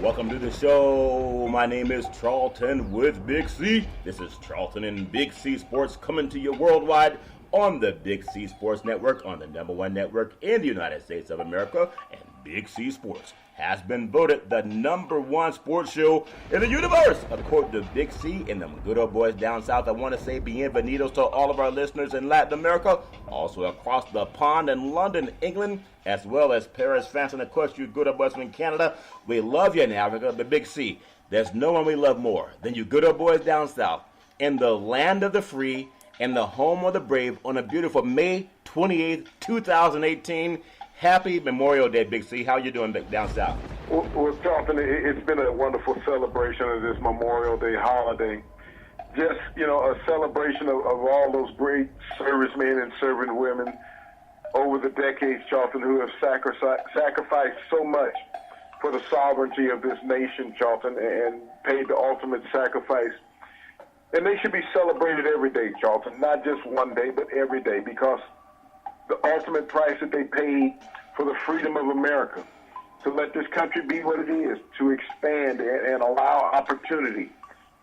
Welcome to the show. My name is Charlton with Big C. This is Charlton and Big C Sports coming to you worldwide on the Big C Sports Network, on the #1 network in the United States of America. And Big C Sports has been voted the #1 sports show in the universe, according to Big C and them good old boys down south. I want to say bienvenidos to all of our listeners in Latin America, also across the pond in London, England, as well as Paris, France, and of course you good old boys in Canada. We love you in Africa, but Big C, there's no one we love more than you good old boys down south in the land of the free and the home of the brave on a beautiful May 28th, 2018. Happy Memorial Day, Big C. How you doing down south? Well, Charlton, it's been a wonderful celebration of this Memorial Day holiday. Just, a celebration of all those great servicemen and serving women over the decades, Charlton, who have sacrificed so much for the sovereignty of this nation, Charlton, and paid the ultimate sacrifice. And they should be celebrated every day, Charlton, not just one day, but every day, because the ultimate price that they paid for the freedom of America, to let this country be what it is, to expand and allow opportunity,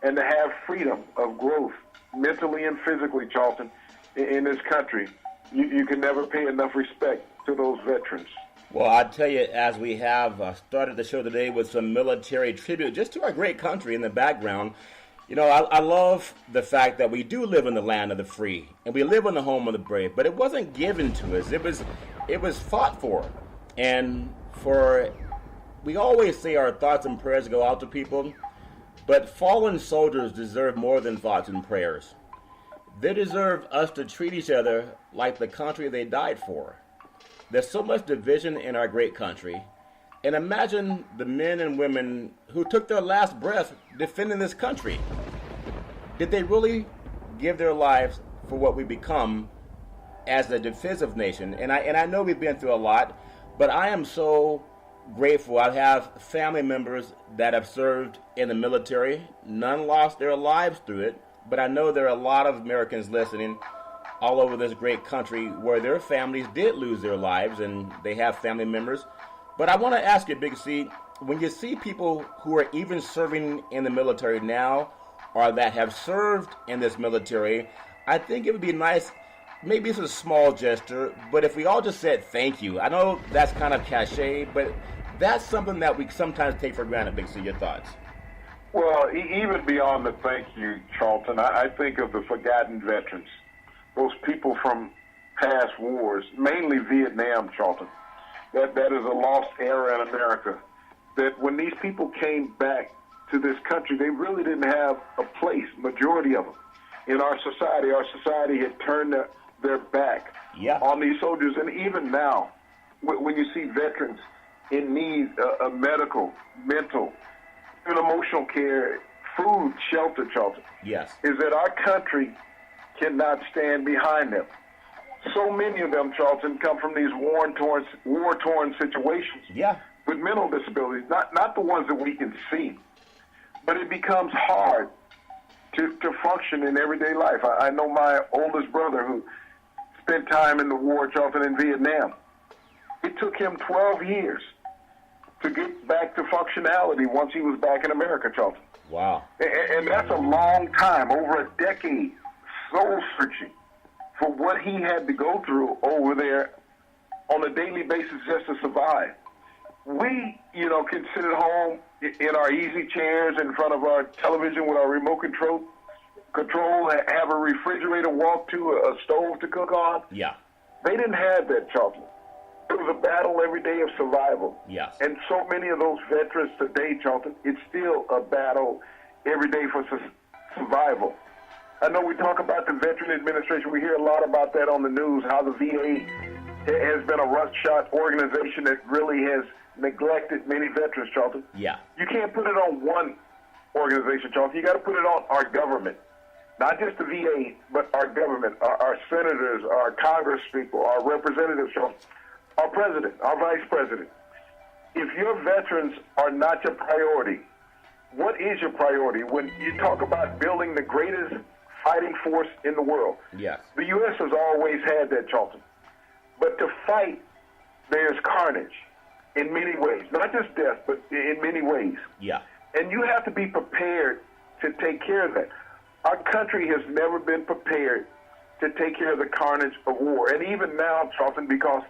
and to have freedom of growth, mentally and physically, Charlton, in this country. You can never pay enough respect to those veterans. Well, I tell you, as we have started the show today with some military tribute just to our great country in the background, I love the fact that we do live in the land of the free and we live in the home of the brave, but it wasn't given to us. It was fought for. And we always say our thoughts and prayers go out to people, but fallen soldiers deserve more than thoughts and prayers. They deserve us to treat each other like the country they died for. There's so much division in our great country. And imagine the men and women who took their last breath defending this country. Did they really give their lives for what we become as a defensive nation? And I know we've been through a lot, but I am so grateful. I have family members that have served in the military. None lost their lives through it, but I know there are a lot of Americans listening all over this great country where their families did lose their lives and they have family members. But I want to ask you, Big C, when you see people who are even serving in the military now or that have served in this military, I think it would be nice, maybe it's a small gesture, but if we all just said thank you. I know that's kind of cliche, but that's something that we sometimes take for granted, Big C. Your thoughts? Well, even beyond the thank you, Charlton, I think of the forgotten veterans, those people from past wars, mainly Vietnam, Charlton. That is a lost era in America. That when these people came back to this country, they really didn't have a place, majority of them, in our society. Our society had turned their back on these soldiers. And even now, when you see veterans in need of medical, mental, and emotional care, food, shelter, Charlton, is that our country cannot stand behind them. So many of them, Charlton, come from these war-torn situations with mental disabilities, not the ones that we can see, but it becomes hard to function in everyday life. I know my oldest brother who spent time in the war, Charlton, in Vietnam. It took him 12 years to get back to functionality once he was back in America, Charlton. Wow. And that's a long time, over a decade, soul-searching for what he had to go through over there on a daily basis just to survive. We, can sit at home in our easy chairs in front of our television with our remote control, have a refrigerator walk to, a stove to cook on. Yeah. They didn't have that, Charlton. It was a battle every day of survival. Yes. And so many of those veterans today, Charlton, it's still a battle every day for survival. I know we talk about the Veteran Administration. We hear a lot about that on the news, how the VA has been a rust-shot organization that really has neglected many veterans, Charlton. Yeah. You can't put it on one organization, Charlton. You got to put it on our government. Not just the VA, but our government, our senators, our congresspeople, our representatives, Charlton, our president, our vice president. If your veterans are not your priority, what is your priority? When you talk about building the greatest fighting force in the world. Yes. The U.S. has always had that, Charlton. But to fight, there's carnage. in many ways, not just death, but in many ways. Yeah. And you have to be prepared to take care of that. Our country has never been prepared to take care of the carnage of war. And even now, Charlton, because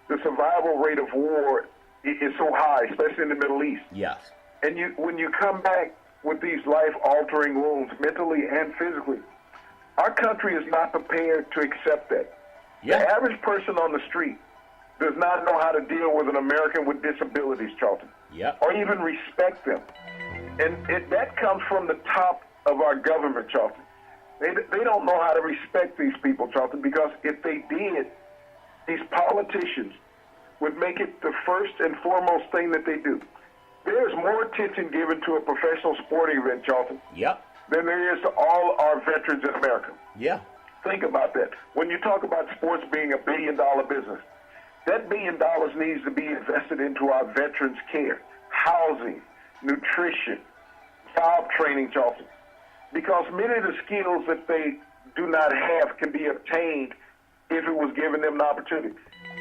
the survival rate of war is so high, especially in the Middle East. Yes. And when you come back with these life-altering wounds, mentally and physically, our country is not prepared to accept that. Yeah. The average person on the street does not know how to deal with an American with disabilities, Charlton, Yeah. or even respect them. And that comes from the top of our government, Charlton. They don't know how to respect these people, Charlton, because if they did, these politicians would make it the first and foremost thing that they do. There's more attention given to a professional sporting event, Charlton, Yep. than there is to all our veterans in America. Yeah. Think about that. When you talk about sports being a billion-dollar business, that $1 billion needs to be invested into our veterans' care, housing, nutrition, job training, Charlton. Because many of the skills that they do not have can be obtained if it was given them an opportunity.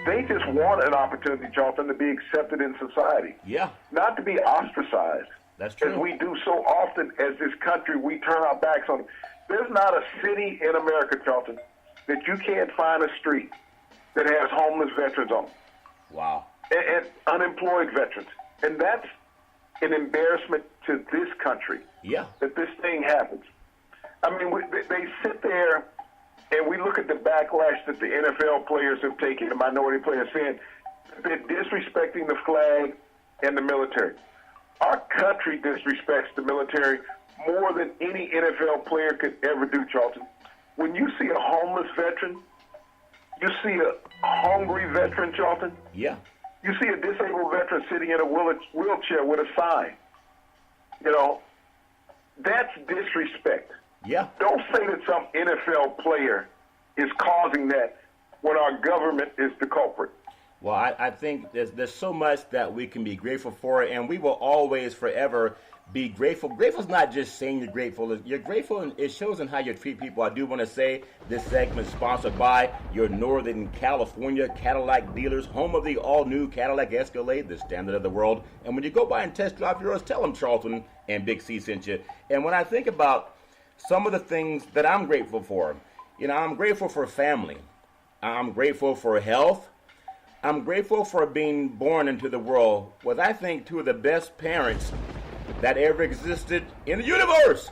They just want an opportunity, Charlton, to be accepted in society, Yeah. not to be ostracized. That's true. As we do so often as this country, we turn our backs on them. There's not a city in America, Charlton, that you can't find a street that has homeless veterans on them Wow. and unemployed veterans. And that's an embarrassment to this country Yeah. that this thing happens. I mean, they sit there and we look at the backlash that the NFL players have taken, the minority players saying they're disrespecting the flag and the military. Our country disrespects the military more than any NFL player could ever do, Charlton. When you see a homeless veteran, you see a hungry veteran, Charlton, Yeah. you see a disabled veteran sitting in a wheelchair with a sign. You know, that's disrespect. Yeah. Don't say that some NFL player is causing that when our government is the culprit. Well, I think there's so much that we can be grateful for, and we will always, forever, be grateful. Grateful is not just saying you're grateful. You're grateful, and it shows in how you treat people. I do want to say this segment is sponsored by your Northern California Cadillac dealers, home of the all-new Cadillac Escalade, the standard of the world. And when you go by and test drive yours, tell them Charlton and Big C sent you. And when I think about some of the things that I'm grateful for, you know, I'm grateful for family. I'm grateful for health. I'm grateful for being born into the world with, I think, two of the best parents that ever existed in the universe.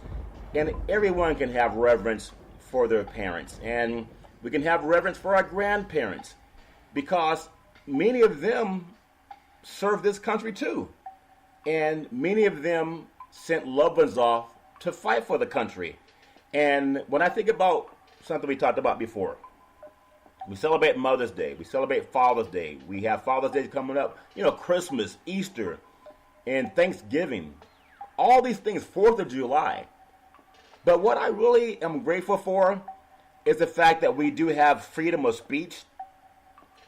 And everyone can have reverence for their parents. And we can have reverence for our grandparents because many of them served this country too. And many of them sent loved ones off to fight for the country. And when I think about something we talked about before, we celebrate Mother's Day. We celebrate Father's Day. We have Father's Day coming up. You know, Christmas, Easter, and Thanksgiving. All these things, 4th of July. But what I really am grateful for is the fact that we do have freedom of speech.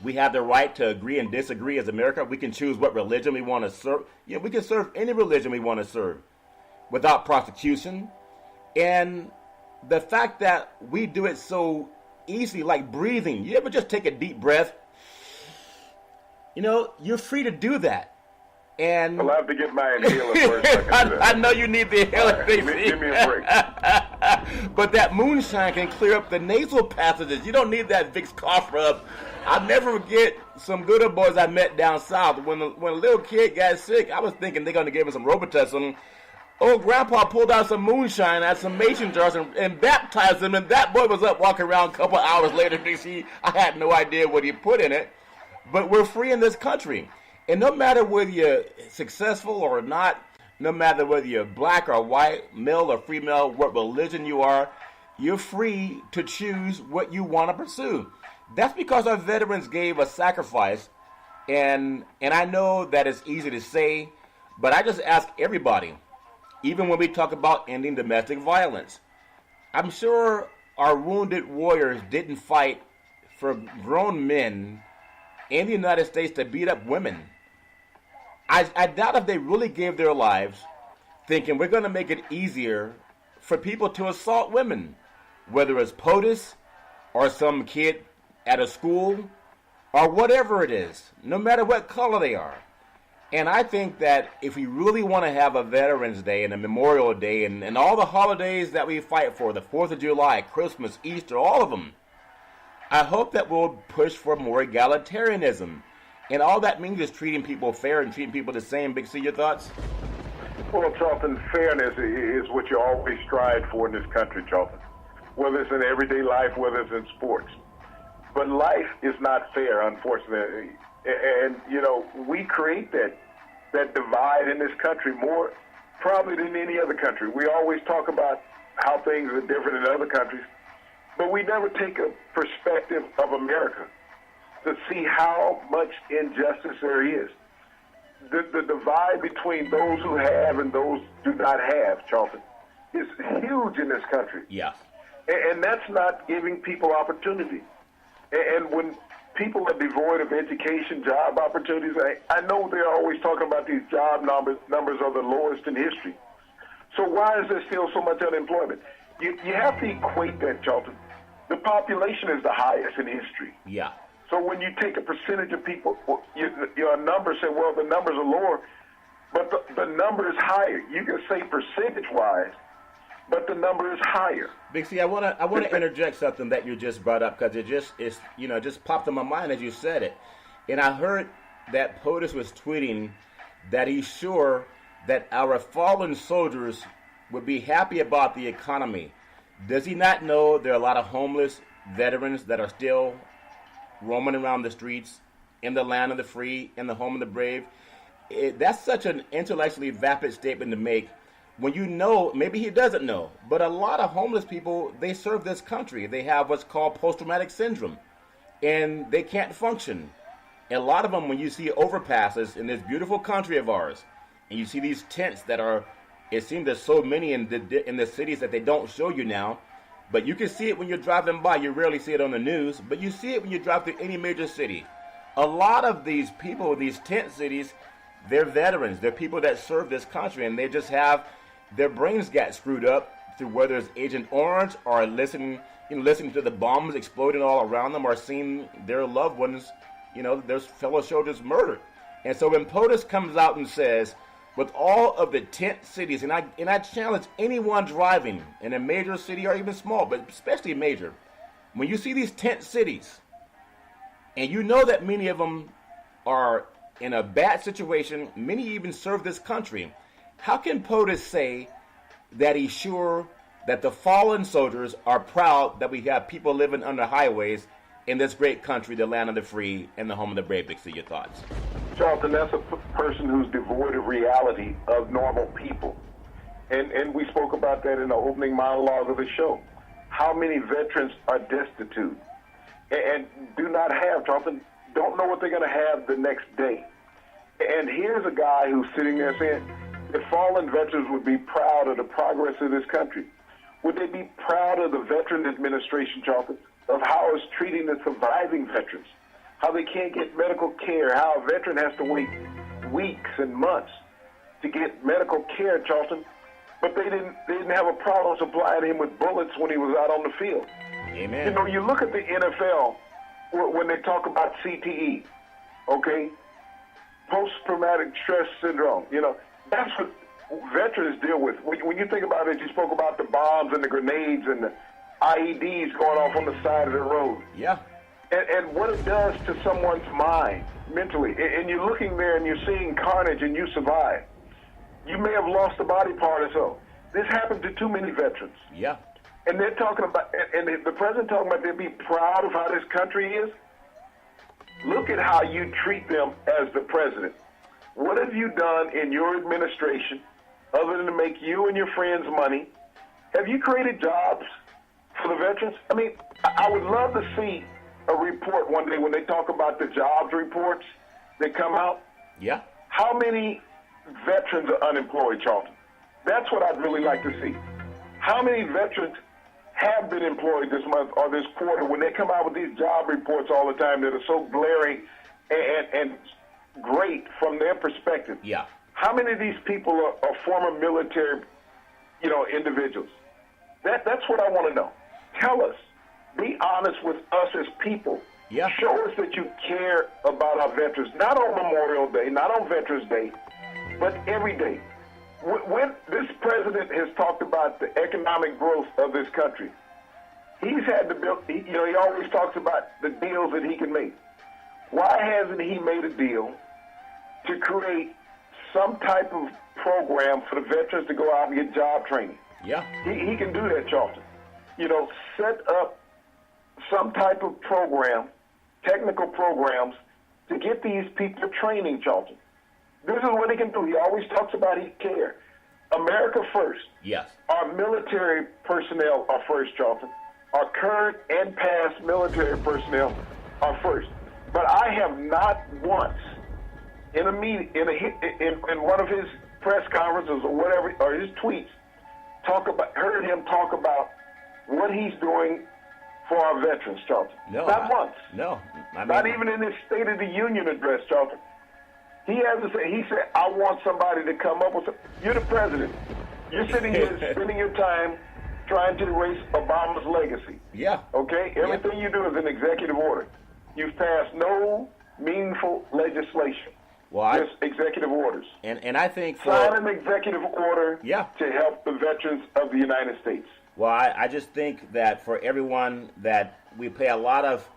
We have the right to agree and disagree as America. We can choose what religion we want to serve. You know, we can serve any religion we want to serve without prosecution. And the fact that we do it so easy, like breathing. You ever just take a deep breath? You know, you're free to do that. And I'll have to get my inhaler first. I know you need the inhaler. Right, give me a break. But that moonshine can clear up the nasal passages. You don't need that Vicks cough rub. I'll never forget some good old boys I met down south. When a little kid got sick, I was thinking they're going to give him some Robitussin. Old Grandpa pulled out some moonshine out some mason jars and baptized him, and that boy was up walking around a couple hours later. I had no idea what he put in it. But we're free in this country. And no matter whether you're successful or not, no matter whether you're black or white, male or female, what religion you are, you're free to choose what you want to pursue. That's because our veterans gave a sacrifice. And I know that it's easy to say, but I just ask everybody, even when we talk about ending domestic violence, I'm sure our wounded warriors didn't fight for grown men in the United States to beat up women. I doubt if they really gave their lives thinking we're going to make it easier for people to assault women, whether it's POTUS or some kid at a school or whatever it is, no matter what color they are. And I think that if we really want to have a Veterans Day and a Memorial Day and all the holidays that we fight for, the 4th of July, Christmas, Easter, all of them, I hope that we'll push for more egalitarianism. And all that means is treating people fair and treating people the same. Big C, your thoughts? Well, Charlton, fairness is what you always strive for in this country, Charlton, whether it's in everyday life, whether it's in sports. But life is not fair, unfortunately. And, you know, we create that divide in this country more probably than any other country. We always talk about how things are different in other countries, but we never take a perspective of America to see how much injustice there is. The divide between those who have and those who do not have, Charlton, is huge in this country. Yeah. And that's not giving people opportunity. And when people are devoid of education, job opportunities, I know they're always talking about these job numbers are the lowest in history. So why is there still so much unemployment? You have to equate that, Charlton. The population is the highest in history. Yeah. So when you take a percentage of people, your numbers say, well, the numbers are lower, but the number is higher. You can say percentage-wise, but the number is higher. Big C, I want to interject something that you just brought up because it just popped in my mind as you said it, and I heard that POTUS was tweeting that he's sure that our fallen soldiers would be happy about the economy. Does he not know there are a lot of homeless veterans that are still roaming around the streets in the land of the free, in the home of the brave? That's such an intellectually vapid statement to make when you know, maybe he doesn't know, but a lot of homeless people, they serve this country. They have what's called post-traumatic syndrome, and they can't function. And a lot of them, when you see overpasses in this beautiful country of ours, and you see these tents that are, it seems there's so many in the cities that they don't show you now, but you can see it when you're driving by. You rarely see it on the news, but you see it when you drive through any major city. A lot of these people in these tent cities, they're veterans. They're people that serve this country, and they just have their brains got screwed up through whether it's Agent Orange or listening to the bombs exploding all around them or seeing their loved ones, their fellow soldiers murdered. And so when POTUS comes out and says, with all of the tent cities, and I challenge anyone driving in a major city or even small, but especially major, when you see these tent cities, and you know that many of them are in a bad situation, many even serve this country, how can POTUS say that he's sure that the fallen soldiers are proud that we have people living under highways in this great country, the land of the free and the home of the brave? Big C, your thoughts? Charlton, that's a person who's devoid of reality of normal people. And we spoke about that in the opening monologue of the show. How many veterans are destitute and do not have, Charlton, don't know what they're going to have the next day. And here's a guy who's sitting there saying, the fallen veterans would be proud of the progress of this country. Would they be proud of the Veteran Administration, Charlton, of how it's treating the surviving veterans, how they can't get medical care, how a veteran has to wait weeks and months to get medical care, Charlton, but they didn't have a problem supplying him with bullets when he was out on the field. Amen. You look at the NFL when they talk about CTE, okay, post-traumatic stress syndrome, that's what veterans deal with. When you think about it, you spoke about the bombs and the grenades and the IEDs going off on the side of the road. Yeah. And what it does to someone's mind, mentally. And you're looking there and you're seeing carnage and you survive. You may have lost a body part or so. This happened to too many veterans. Yeah. And they're talking about, and the president talking about they'll be proud of how this country is. Look at how you treat them as the president. What have you done in your administration other than to make you and your friends money? Have you created jobs for the veterans? I mean, I would love to see a report one day when they talk about the jobs reports that come out. Yeah. How many veterans are unemployed, Charlton? That's what I'd really like to see. How many veterans have been employed this month or this quarter when they come out with these job reports all the time that are so glaring and great from their perspective? Yeah. How many of these people are former military, individuals? That's what I want to know. Tell us. Be honest with us as people Yeah. Show us that you care about our veterans, not on Memorial Day, not on Veterans Day, but every day. When this president has talked about the economic growth of this country, he's had to build, he always talks about the deals that he can make. Why hasn't he made a deal to create some type of program for the veterans to go out and get job training? Yeah. He can do that, Charlton. Set up some type of program, technical programs, to get these people training, Charlton. This is what he can do. He always talks about he care. America first. Yes. Our military personnel are first, Charlton. Our current and past military personnel are first. But I have not once in a meeting, in one of his press conferences or whatever, or his tweets, heard him talk about what he's doing for our veterans, Charlton. No, not once. No. Not even in his State of the Union address, Charlton. He hasn't said. He said, "I want somebody to come up with." You're the president. You're sitting here spending your time trying to erase Obama's legacy. Yeah. Okay. Everything you do is an executive order. You've passed no meaningful legislation. Well, just executive orders. And I think sign an executive order to help the veterans of the United States. Well, I just think that for everyone that we pay a lot of,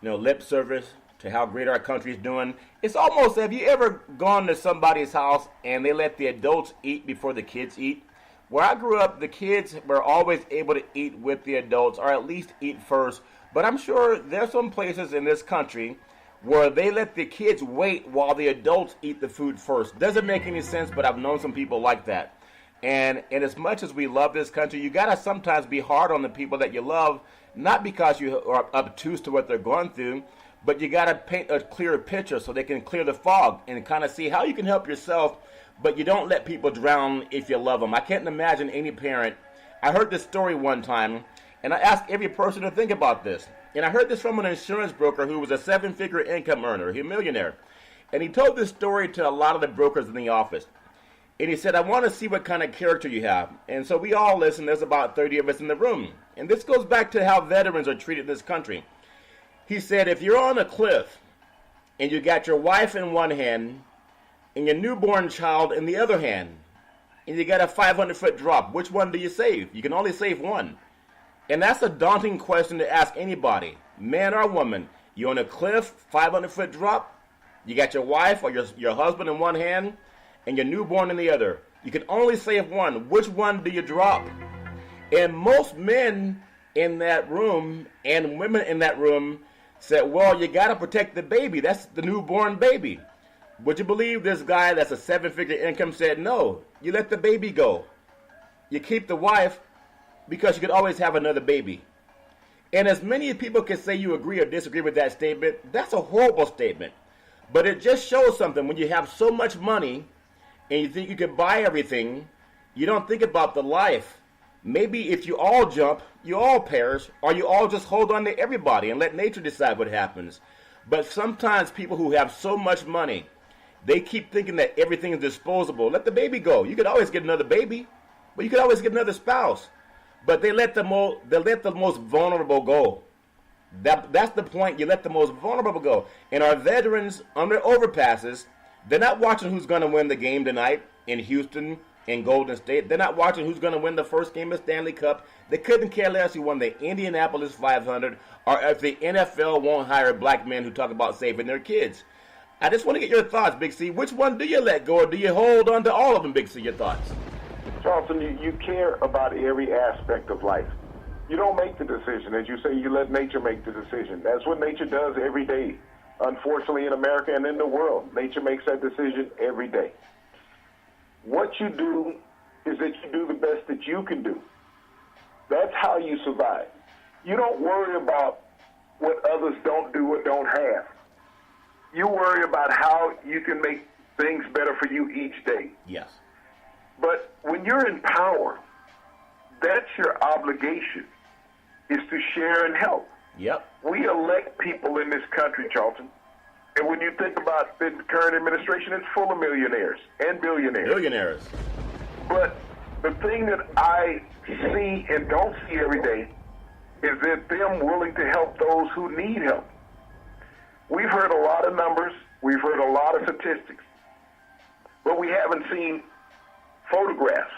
lip service to how great our country is doing. It's almost, have you ever gone to somebody's house and they let the adults eat before the kids eat? Where I grew up, the kids were always able to eat with the adults, or at least eat first. But I'm sure there's some places in this country where they let the kids wait while the adults eat the food first. Doesn't make any sense, but I've known some people like that. And as much as we love this country, you got to sometimes be hard on the people that you love, not because you are obtuse to what they're going through, but you got to paint a clearer picture so they can clear the fog and kind of see how you can help yourself, but you don't let people drown if you love them. I can't imagine any parent. I heard this story one time, and I asked every person to think about this. And I heard this from an insurance broker who was a 7-figure income earner, a millionaire. And he told this story to a lot of the brokers in the office. And he said, I want to see what kind of character you have. And so we all listen. There's about 30 of us in the room. And this goes back to how veterans are treated in this country. He said, if you're on a cliff and you got your wife in one hand and your newborn child in the other hand, and you got a 500-foot drop, which one do you save? You can only save one. And that's a daunting question to ask anybody, man or woman. You're on a cliff, 500-foot drop, you got your wife or your husband in one hand, and your newborn in the other. You can only save one. Which one do you drop? And most men in that room and women in that room said, well, you got to protect the baby. That's the newborn baby. Would you believe this guy that's a 7-figure income said, no, you let the baby go. You keep the wife because you could always have another baby. And as many people can say you agree or disagree with that statement, that's a horrible statement. But it just shows something. When you have so much money and you think you can buy everything, you don't think about the life. Maybe if you all jump, you all perish, or you all just hold on to everybody and let nature decide what happens. But sometimes people who have so much money, they keep thinking that everything is disposable. Let the baby go. You could always get another baby, but you could always get another spouse. But they let the most vulnerable go. That's the point. You let the most vulnerable go. And our veterans on their overpasses, they're not watching who's going to win the game tonight in Houston, in Golden State. They're not watching who's going to win the first game of Stanley Cup. They couldn't care less who won the Indianapolis 500 or if the NFL won't hire black men who talk about saving their kids. I just want to get your thoughts, Big C. Which one do you let go, or do you hold on to all of them, Big C? Your thoughts? Charlton, you care about every aspect of life. You don't make the decision. As you say, you let nature make the decision. That's what nature does every day. Unfortunately, in America and in the world, nature makes that decision every day. What you do is that you do the best that you can do. That's how you survive. You don't worry about what others don't do or don't have. You worry about how you can make things better for you each day. Yes. But when you're in power, that's your obligation, is to share and help. Yep. We elect people in this country, Charlton. And when you think about the current administration, it's full of millionaires and billionaires. Billionaires. But the thing that I see and don't see every day is that them willing to help those who need help. We've heard a lot of numbers. We've heard a lot of statistics. But we haven't seen photographs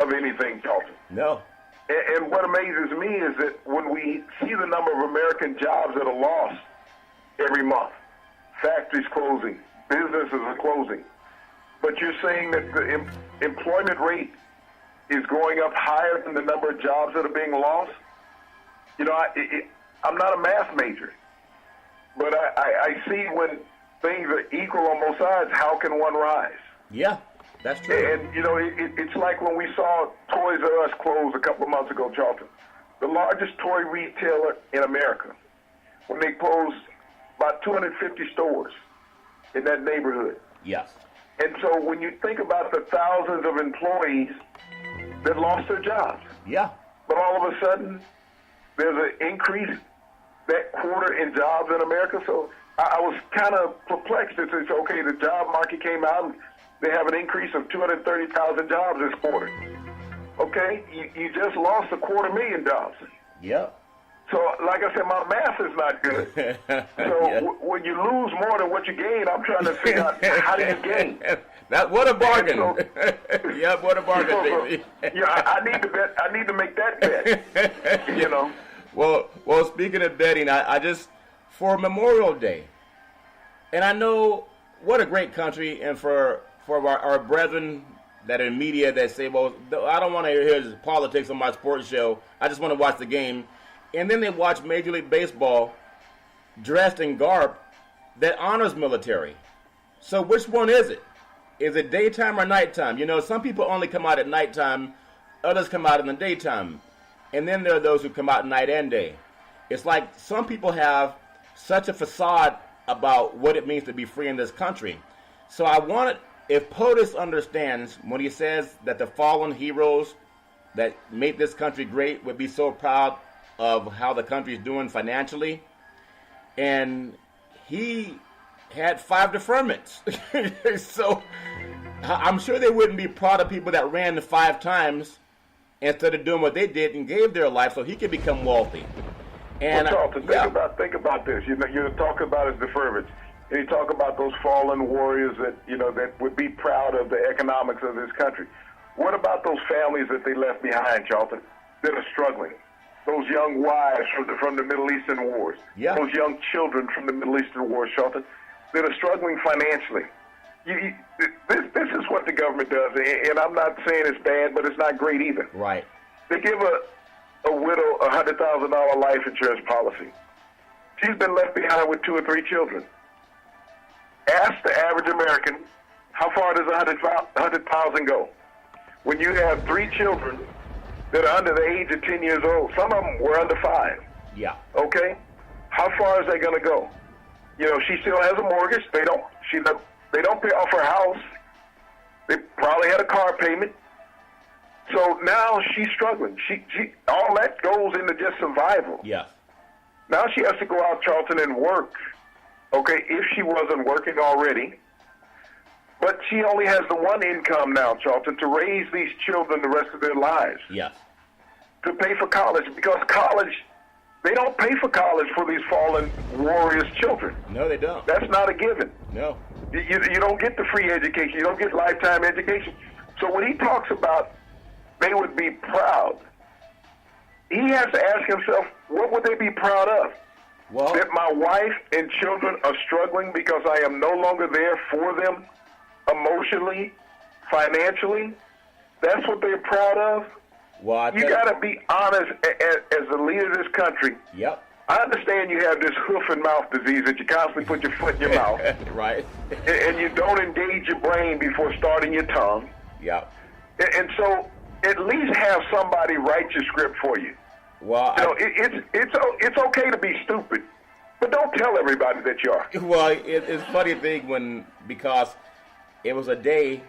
of anything, Charlton. No. And what amazes me is that when we see the number of American jobs that are lost every month, factories closing, businesses are closing, but you're saying that the employment rate is going up higher than the number of jobs that are being lost. You know, I'm not a math major, but I see when things are equal on both sides, how can one rise? Yeah, that's true. And, you know, it's like when we saw Toys R Us close a couple of months ago, Charlton, the largest toy retailer in America, when they closed about 250 stores in that neighborhood. Yes. And so when you think about the thousands of employees that lost their jobs, Yeah. but all of a sudden there's an increase that quarter in jobs in America. So I was kind of perplexed. It's okay, the job market came out and they have an increase of 230,000 jobs this quarter. Okay, you just lost 250,000 jobs. Yep. So, like I said, my math is not good. So Yeah. when you lose more than what you gain, I'm trying to figure out how do you gain. What a bargain. So- Yep, what a bargain, baby. Yeah, I need to bet. I need to make that bet. You know. Well, speaking of betting, I just, for Memorial Day, and I know what a great country, and for our brethren that are in media that say, well, I don't want to hear his politics on my sports show. I just want to watch the game. And then they watch Major League Baseball dressed in garb that honors military. So which one is it? Is it daytime or nighttime? You know, some people only come out at nighttime, others come out in the daytime. And then there are those who come out night and day. It's like some people have such a facade about what it means to be free in this country. So I wanted, if POTUS understands when he says that the fallen heroes that made this country great would be so proud of how the country is doing financially, and he had 5 deferments. So I'm sure they wouldn't be proud of people that ran 5 times instead of doing what they did and gave their life so he could become wealthy. And well, Charlton, think about this. You know, you're talking about his deferments, and you talk about those fallen warriors that that would be proud of the economics of this country. What about those families that they left behind, Charlton, that are struggling? Those young wives from the Middle Eastern wars, those young children from the Middle Eastern wars, Charlton, that are struggling financially. This is what the government does, and I'm not saying it's bad, but it's not great either. Right. They give a widow a $100,000 life insurance policy. She's been left behind with 2 or 3 children. Ask the average American, how far does $100,000 go? When you have 3 children that are under the age of 10 years old, some of them were under 5. Yeah. Okay? How far is that going to go? You know, she still has a mortgage. They don't pay off her house. They probably had a car payment. So now she's struggling. She all that goes into just survival. Yeah. Now she has to go out, Charlton, and work. Okay, if she wasn't working already. But she only has the one income now, Charlton, to raise these children the rest of their lives. Yeah. To pay for college, because college, they don't pay for college for these fallen warriors' children. No, they don't. That's not a given. No. You don't get the free education. You don't get lifetime education. So when he talks about they would be proud, he has to ask himself, what would they be proud of? Well, That my wife and children are struggling because I am no longer there for them emotionally, financially? That's what they're proud of? well, You got to be honest as the leader of this country. Yep. I understand you have this hoof and mouth disease that you constantly put your foot in your mouth, Right. and you don't engage your brain before starting your tongue. Yep. And so at least have somebody write your script for you. Well, You know, it's okay to be stupid, but don't tell everybody that you are. well, it's a funny thing because it was a day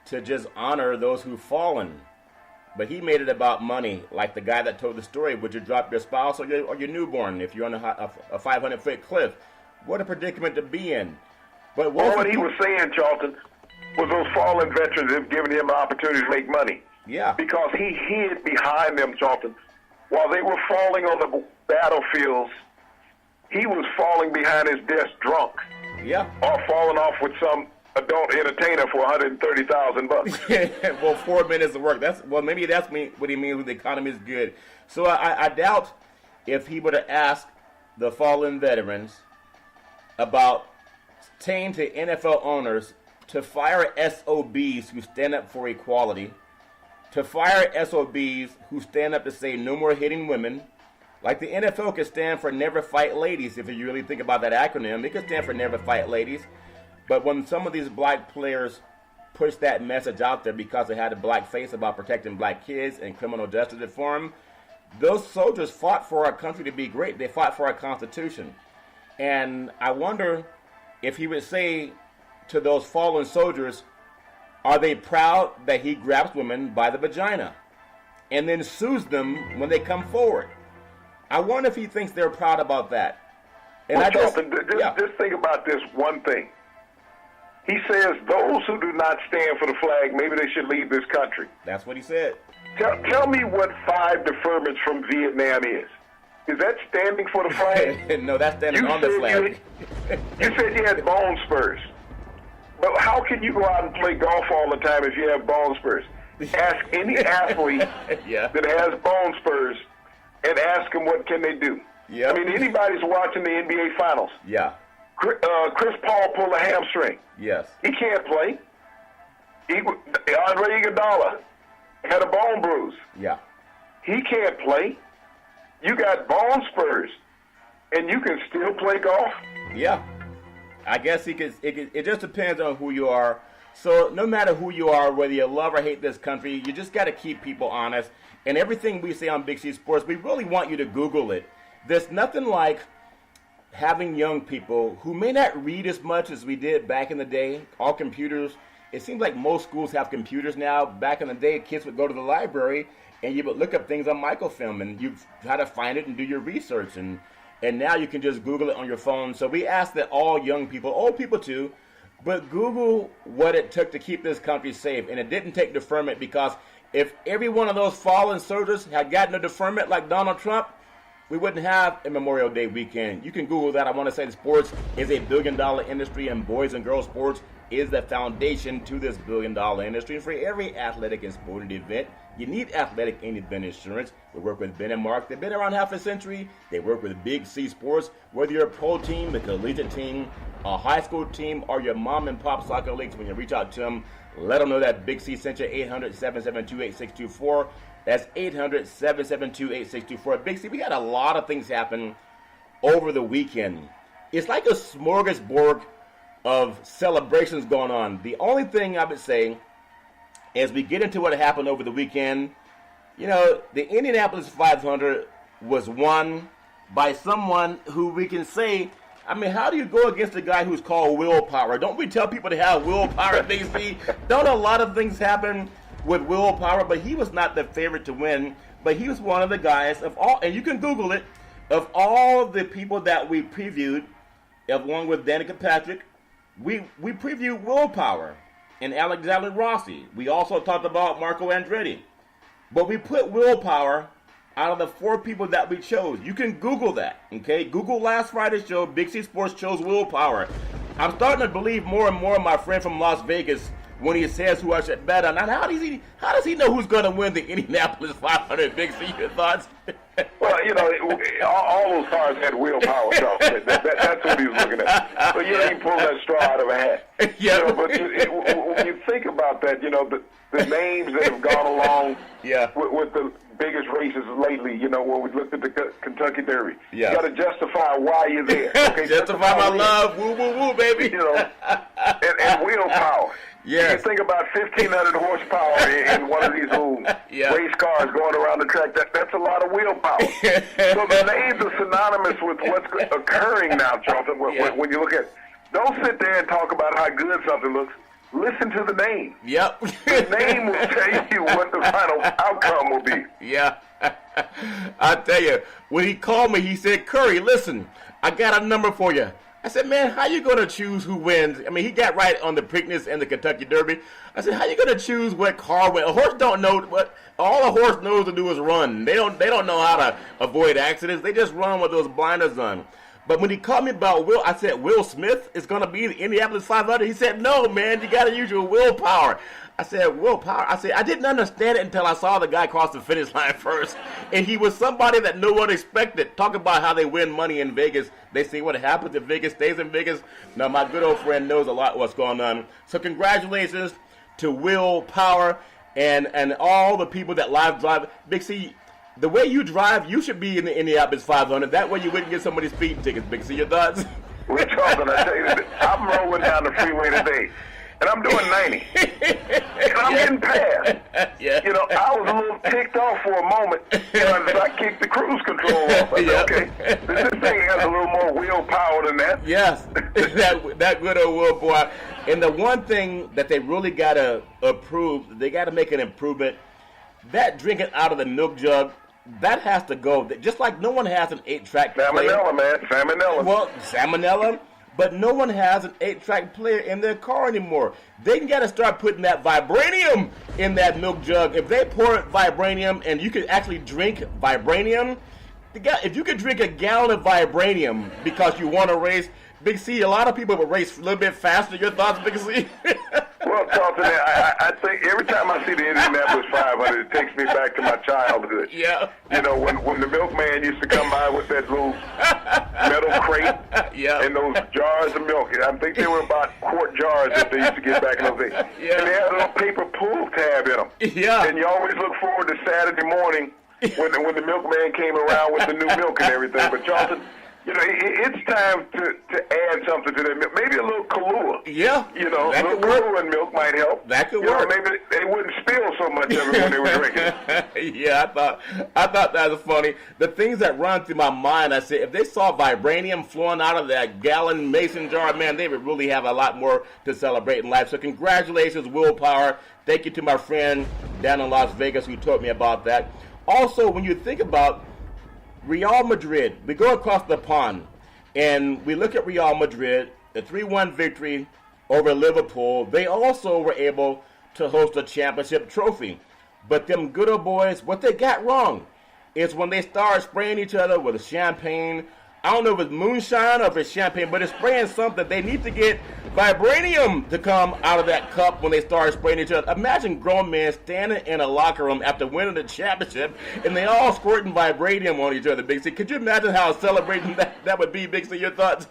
to just honor those who've fallen. But he made it about money, like the guy that told the story. Would you drop your spouse or your newborn if you're on a 500-foot cliff? What a predicament to be in. But What he was saying, Charlton, was those fallen veterans have given him an opportunity to make money. Yeah. Because he hid behind them, Charlton. While they were falling on the battlefields, he was falling behind his desk drunk. Yeah. Or falling off with some adult entertainer for $130,000. Well, 4 minutes of work. Maybe that's what he means when the economy is good. So I doubt if he were to ask the fallen veterans about saying to NFL owners to fire SOBs who stand up for equality, to fire SOBs who stand up to say no more hitting women. Like the NFL could stand for Never Fight Ladies. If you really think about that acronym, it could stand for Never Fight Ladies. But when some of these black players push that message out there because they had a black face about protecting black kids and criminal justice reform, those soldiers fought for our country to be great. They fought for our Constitution. And I wonder if he would say to those fallen soldiers, are they proud that he grabs women by the vagina and then sues them when they come forward? I wonder if he thinks they're proud about that. And well, just think about this one thing. He says those who do not stand for the flag, maybe they should leave this country. That's what he said. Tell me what 5 deferments from Vietnam is. Is that standing for the flag? No, that's standing on the flag. You said you had bone spurs. But how can you go out and play golf all the time if you have bone spurs? Ask any athlete that has bone spurs and ask them what can they do. Yep. I mean, anybody's watching the NBA Finals. Yeah. Chris Paul pulled a hamstring. Yes. He can't play. Andre Iguodala had a bone bruise. Yeah. He can't play. You got bone spurs, and you can still play golf? Yeah. I guess it just depends on who you are. So no matter who you are, whether you love or hate this country, you just got to keep people honest. And everything we say on Big C Sports, we really want you to Google it. There's nothing like having young people who may not read as much as we did back in the day, all computers. It seems like most schools have computers now. Back in the day, kids would go to the library and you would look up things on microfilm and you try to find it and do your research. And now you can just Google it on your phone. So we ask that all young people, old people too, but Google what it took to keep this country safe. And it didn't take deferment, because if every one of those fallen soldiers had gotten a deferment like Donald Trump, we wouldn't have a Memorial Day weekend. You can Google that. I want to say sports is a billion-dollar industry, and boys and girls sports is the foundation to this billion-dollar industry. And for every athletic and sporting event, you need athletic and event insurance. We work with Ben and Mark. They've been around half a century. They work with Big C Sports. Whether you're a pro team, a collegiate team, a high school team, or your mom and pop soccer leagues, when you reach out to them, let them know that Big C sent you. 800-772-8624. That's 800-772-8624. Big C, we got a lot of things happen over the weekend. It's like a smorgasbord of celebrations going on. The only thing I would say, as we get into what happened over the weekend, you know, the Indianapolis 500 was won by someone who we can say, I mean, how do you go against a guy who's called willpower? Don't we tell people to have willpower, Big C? Don't a lot of things happen with willpower? But he was not the favorite to win, but he was one of the guys of all, and you can Google it, of all the people that we previewed, along with Danica Patrick, we previewed willpower and Alexander Rossi. We also talked about Marco Andretti. But we put willpower out of the 4 people that we chose. You can Google that, okay? Google last Friday's show. Big C Sports chose willpower. I'm starting to believe more and more my friend from Las Vegas when he says who I should bet on. Now, how does he know who's going to win the Indianapolis 500? Big C, your thoughts? Well, you know, all those cars had willpower. So that's what he was looking at. But you ain't pull that straw out of a hat. Yeah. You know, but when you think about that, you know, the names that have gone along with the biggest races lately, you know, when we looked at the Kentucky Derby. Yeah. You got to justify why you're there. Okay? Justify my love. Woo, woo, woo, baby. You know, and willpower. Yes. You think about 1,500 horsepower in one of these little race cars going around the track. That's a lot of willpower. So the names are synonymous with what's occurring now, Charlton. When you look at, don't sit there and talk about how good something looks. Listen to the name. Yep. The name will tell you what the final outcome will be. Yeah. I tell you, when he called me, he said, Curry, listen, I got a number for you. I said, man, how you going to choose who wins? I mean, he got right on the Preakness and the Kentucky Derby. I said, how you going to choose what car wins? A horse don't know what. All a horse knows to do is run. They don't know how to avoid accidents. They just run with those blinders on. But when he called me about Will, I said, Will Smith is going to be the Indianapolis 500. He said, no, man, you got to use your willpower. I said, willpower? I said, I didn't understand it until I saw the guy cross the finish line first. And he was somebody that no one expected. Talk about how they win money in Vegas. They say what happens if Vegas stays in Vegas. Now, my good old friend knows a lot what's going on. So congratulations to Will Power and all the people that live drive. Big C, the way you drive, you should be in the Indianapolis 500. That way you wouldn't get somebody's speeding tickets. Big C, your thoughts? We're talking, I tell you, I'm rolling down the freeway today, and I'm doing 90. And I'm getting past. Yeah. You know, I was a little ticked off for a moment, and I kicked the cruise control off. I said, okay, this thing has a little more willpower than that. Yes, that good old willpower. And the one thing that they really got to approve, they got to make an improvement, that drinking out of the milk jug, that has to go. Just like no one has an 8-track player. Salmonella, man. Salmonella. Well, salmonella, but no one has an 8-track player in their car anymore. They got to start putting that vibranium in that milk jug. If they pour vibranium and you could actually drink vibranium, if you could drink a gallon of vibranium because you want to race, Big C, a lot of people will race a little bit faster. Your thoughts, Big C? Well, Charlton, I think every time I see the Indianapolis 500, it takes me back to my childhood. Yeah. You know, when the milkman used to come by with that little metal crate and those jars of milk. I think they were about quart jars that they used to get back in those days. Yeah. And they had a little paper pull tab in them. Yeah. And you always look forward to Saturday morning when the milkman came around with the new milk and everything. But, Charlton, you know, it's time to add something to that milk. Maybe a little Kahlua. Yeah. You know, that a little Kahlua in milk might help. That could work. work. Maybe they wouldn't spill so much of it when they were drinking. Yeah, I thought that was funny. The things that run through my mind, I said, if they saw vibranium flowing out of that gallon mason jar, man, they would really have a lot more to celebrate in life. So congratulations, Willpower. Thank you to my friend down in Las Vegas who told me about that. Also, when you think about Real Madrid, we go across the pond, and we look at Real Madrid, the 3-1 victory over Liverpool. They also were able to host a championship trophy. But them good old boys, what they got wrong is when they start spraying each other with champagne. I don't know if it's moonshine or if it's champagne, but it's spraying something. They need to get vibranium to come out of that cup when they start spraying each other. Imagine grown men standing in a locker room after winning the championship, and they all squirting vibranium on each other, Big C. Could you imagine how celebrating that would be, Big C? Your thoughts?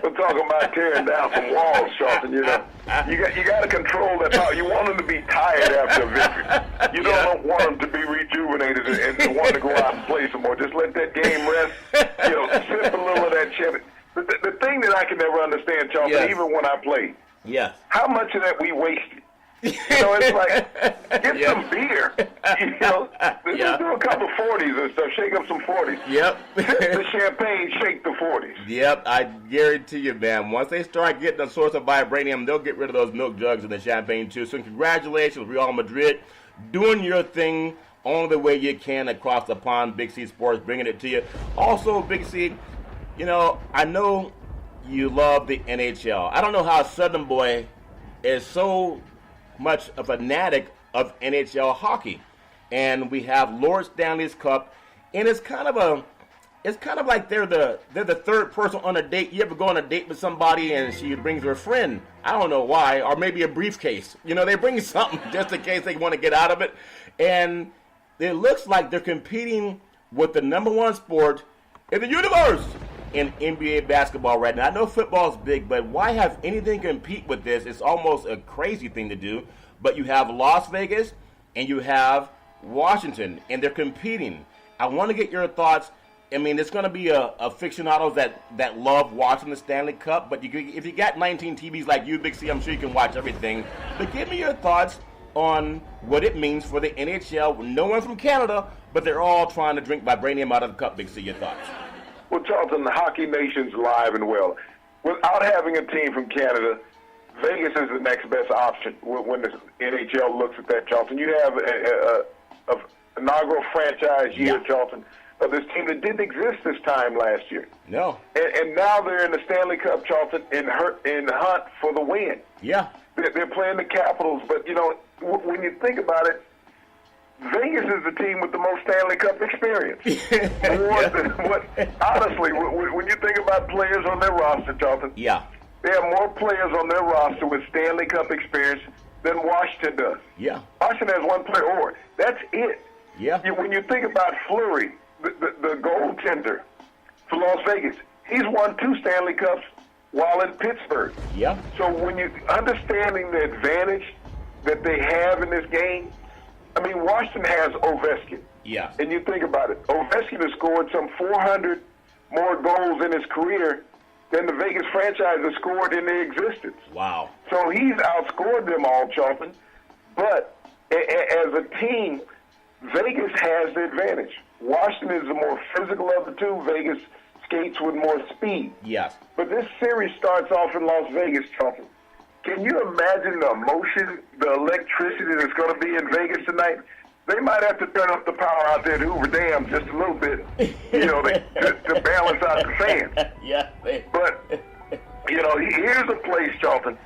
We're talking about tearing down some walls, Charlton. You know, you got to control that power. You want them to be tired after a victory. You don't want them to be rejuvenated and want to go out and play some more. Just let that game rest. You know, sip a little of that chip. The thing that I can never understand, Charlton, even when I play, how much of that we wasted. You know, it's like, get some beer. You know, just do a couple 40s and stuff. Shake up some 40s. Yep. The champagne, shake the 40s. Yep, I guarantee you, man. Once they start getting a source of vibranium, they'll get rid of those milk jugs and the champagne, too. So congratulations, Real Madrid, doing your thing only the way you can across the pond. Big C Sports bringing it to you. Also, Big C, you know, I know you love the NHL. I don't know how a Southern boy is so much a fanatic of NHL hockey, and we have Lord Stanley's Cup, and it's kind of like they're the third person on a date. You ever go on a date with somebody and she brings her friend? I don't know why, or maybe a briefcase. You know, they bring something just in case they want to get out of it, and it looks like they're competing with the number one sport in the universe in NBA basketball right now. I know football's big, but why have anything compete with this? It's almost a crazy thing to do. But you have Las Vegas and you have Washington, and they're competing. I want to get your thoughts. I mean, it's going to be aficionados that love watching the Stanley Cup, but if you got 19 TVs like you, Big C, I'm sure you can watch everything. But give me your thoughts on what it means for the NHL. No one from Canada, but they're all trying to drink vibranium out of the cup. Big C, your thoughts? Well, Charlton, the hockey nation's live and well. Without having a team from Canada, Vegas is the next best option when the NHL looks at that, Charlton. You have a inaugural franchise year, Charlton, of this team that didn't exist this time last year. No. And now they're in the Stanley Cup, Charlton, in the hunt for the win. Yeah. They're playing the Capitals, but, you know, when you think about it, Vegas is the team with the most Stanley Cup experience. More than what? Honestly, when you think about players on their roster, Charlton, Yeah. they have more players on their roster with Stanley Cup experience than Washington does. Yeah. Washington has one player over. That's it. Yeah. When you think about Fleury, the goaltender for Las Vegas, he's won 2 Stanley Cups while in Pittsburgh. Yeah. So when you understanding the advantage that they have in this game, I mean, Washington has Ovechkin. Yeah. And you think about it, Ovechkin has scored some 400 more goals in his career than the Vegas franchise has scored in their existence. Wow. So he's outscored them all, Charlton. But as a team, Vegas has the advantage. Washington is the more physical of the two. Vegas skates with more speed. Yes. But this series starts off in Las Vegas, Charlton. Can you imagine the emotion, the electricity that's going to be in Vegas tonight? They might have to turn up the power out there at Hoover Dam just a little bit, to balance out the fans. Yeah. But, here's a place, Charlton,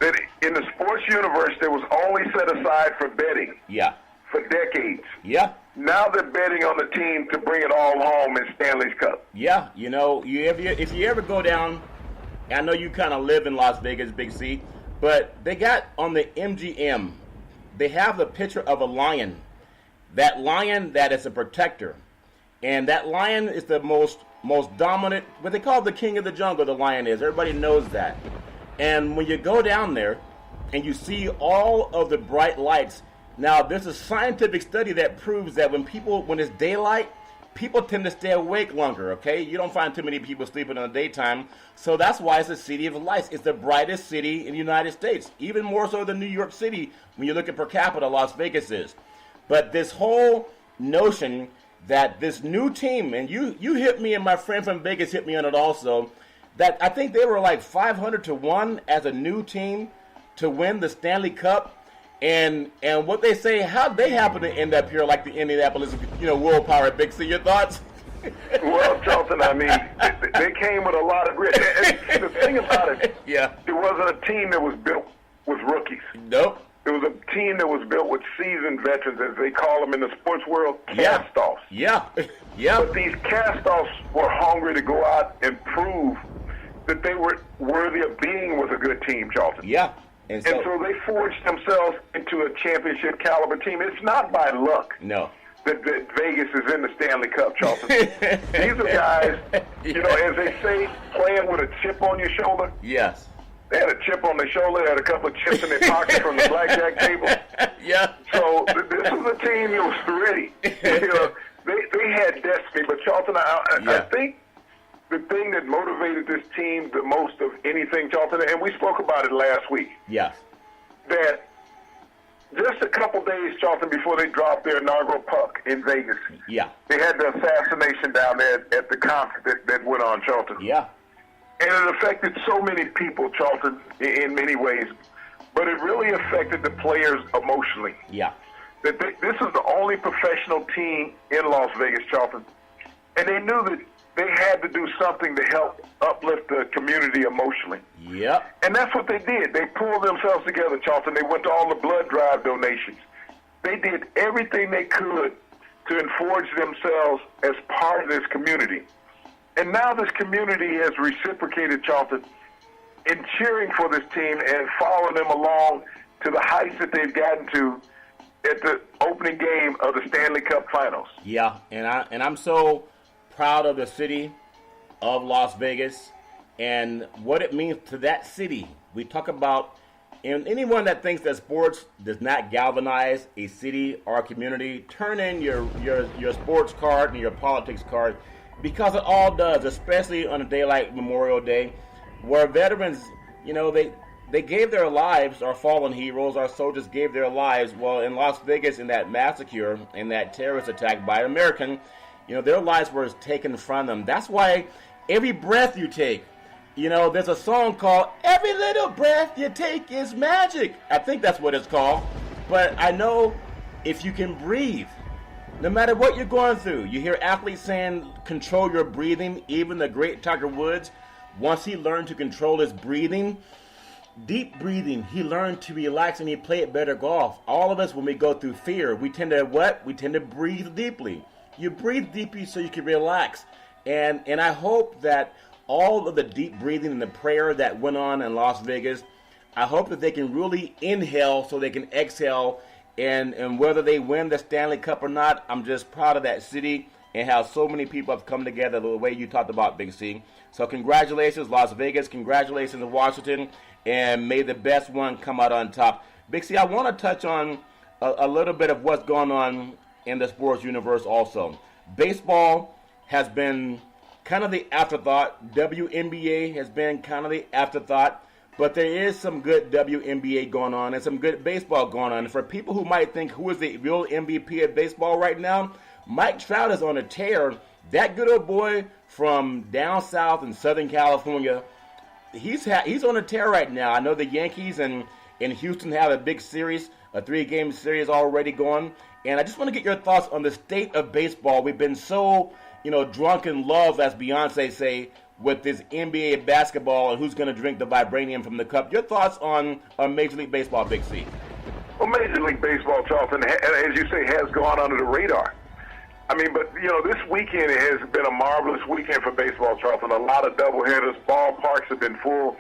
that in the sports universe that was only set aside for betting Yeah. for decades. Yeah. Now they're betting on the team to bring it all home in Stanley's Cup. Yeah. If you ever go down, I know you kind of live in Las Vegas, Big C, but they got on the MGM, they have the picture of a lion. That lion that is a protector. And that lion is the most dominant, what they call the king of the jungle, the lion is. Everybody knows that. And when you go down there and you see all of the bright lights, now there's a scientific study that proves that when it's daylight, people tend to stay awake longer, okay? You don't find too many people sleeping in the daytime. So that's why it's a city of lights. It's the brightest city in the United States, even more so than New York City. When you look at per capita, Las Vegas is. But this whole notion that this new team, and you hit me and my friend from Vegas hit me on it also, that I think they were like 500-1 as a new team to win the Stanley Cup. And what they say, how'd they happen to end up here like the Indianapolis, Willpower at Big C? Your thoughts? Well, Charlton, I mean, they came with a lot of grit. And the thing about it, Yeah. it wasn't a team that was built with rookies. Nope. It was a team that was built with seasoned veterans, as they call them in the sports world, cast-offs. Yeah. Yeah. But these cast-offs were hungry to go out and prove that they were worthy of being with a good team, Charlton. Yeah. And so they forged themselves into a championship caliber team. It's not by luck no. that Vegas is in the Stanley Cup, Charlton. These are guys, as they say, playing with a chip on your shoulder. Yes. They had a chip on their shoulder, they had a couple of chips in their pocket from the blackjack table. Yeah. So this was a team that was ready. They had destiny. But Charlton, I think the thing that motivated this team the most of anything, Charlton, and we spoke about it last week, Yes. that just a couple days, Charlton, before they dropped their inaugural puck in Vegas, Yeah. they had the assassination down there at the concert that went on, Charlton. Yeah. And it affected so many people, Charlton, in many ways. But it really affected the players emotionally. Yeah. That this is the only professional team in Las Vegas, Charlton. And they knew that they had to do something to help uplift the community emotionally. Yep. And that's what they did. They pulled themselves together, Charlton. They went to all the blood drive donations. They did everything they could to enforce themselves as part of this community. And now this community has reciprocated, Charlton, in cheering for this team and following them along to the heights that they've gotten to at the opening game of the Stanley Cup Finals. Yeah, and I'm so proud of the city of Las Vegas and what it means to that city. We talk about, and anyone that thinks that sports does not galvanize a city or a community, turn in your sports card and your politics card, because it all does, especially on a day like Memorial Day, where veterans, they gave their lives, our fallen heroes, our soldiers gave their lives. Well, in Las Vegas, in that massacre, in that terrorist attack by an American, their lives were taken from them. That's why every breath you take, there's a song called Every Little Breath You Take Is Magic. I think that's what it's called. But I know if you can breathe, no matter what you're going through, you hear athletes saying, control your breathing. Even the great Tiger Woods, once he learned to control his breathing, deep breathing. He learned to relax and he played better golf. All of us, when we go through fear, we tend to what? We tend to breathe deeply. You breathe deeply so you can relax. And I hope that all of the deep breathing and the prayer that went on in Las Vegas, I hope that they can really inhale so they can exhale. And whether they win the Stanley Cup or not, I'm just proud of that city and how so many people have come together the way you talked about, Big C. So congratulations, Las Vegas. Congratulations, Washington. And may the best one come out on top. Big C, I want to touch on a little bit of what's going on in the sports universe also. Baseball has been kind of the afterthought. WNBA has been kind of the afterthought. But there is some good WNBA going on and some good baseball going on. And for people who might think who is the real MVP of baseball right now, Mike Trout is on a tear. That good old boy from down south in Southern California, he's on a tear right now. I know the Yankees and Houston have a big series, a 3-game series already going. And I just want to get your thoughts on the state of baseball. We've been so, drunk in love, as Beyonce say, with this NBA basketball and who's going to drink the vibranium from the cup. Your thoughts on Major League Baseball, Big C? Well, Major League Baseball, Charlton, as you say, has gone under the radar. I mean, but, this weekend has been a marvelous weekend for baseball, Charlton. A lot of doubleheaders. Ballparks have been full.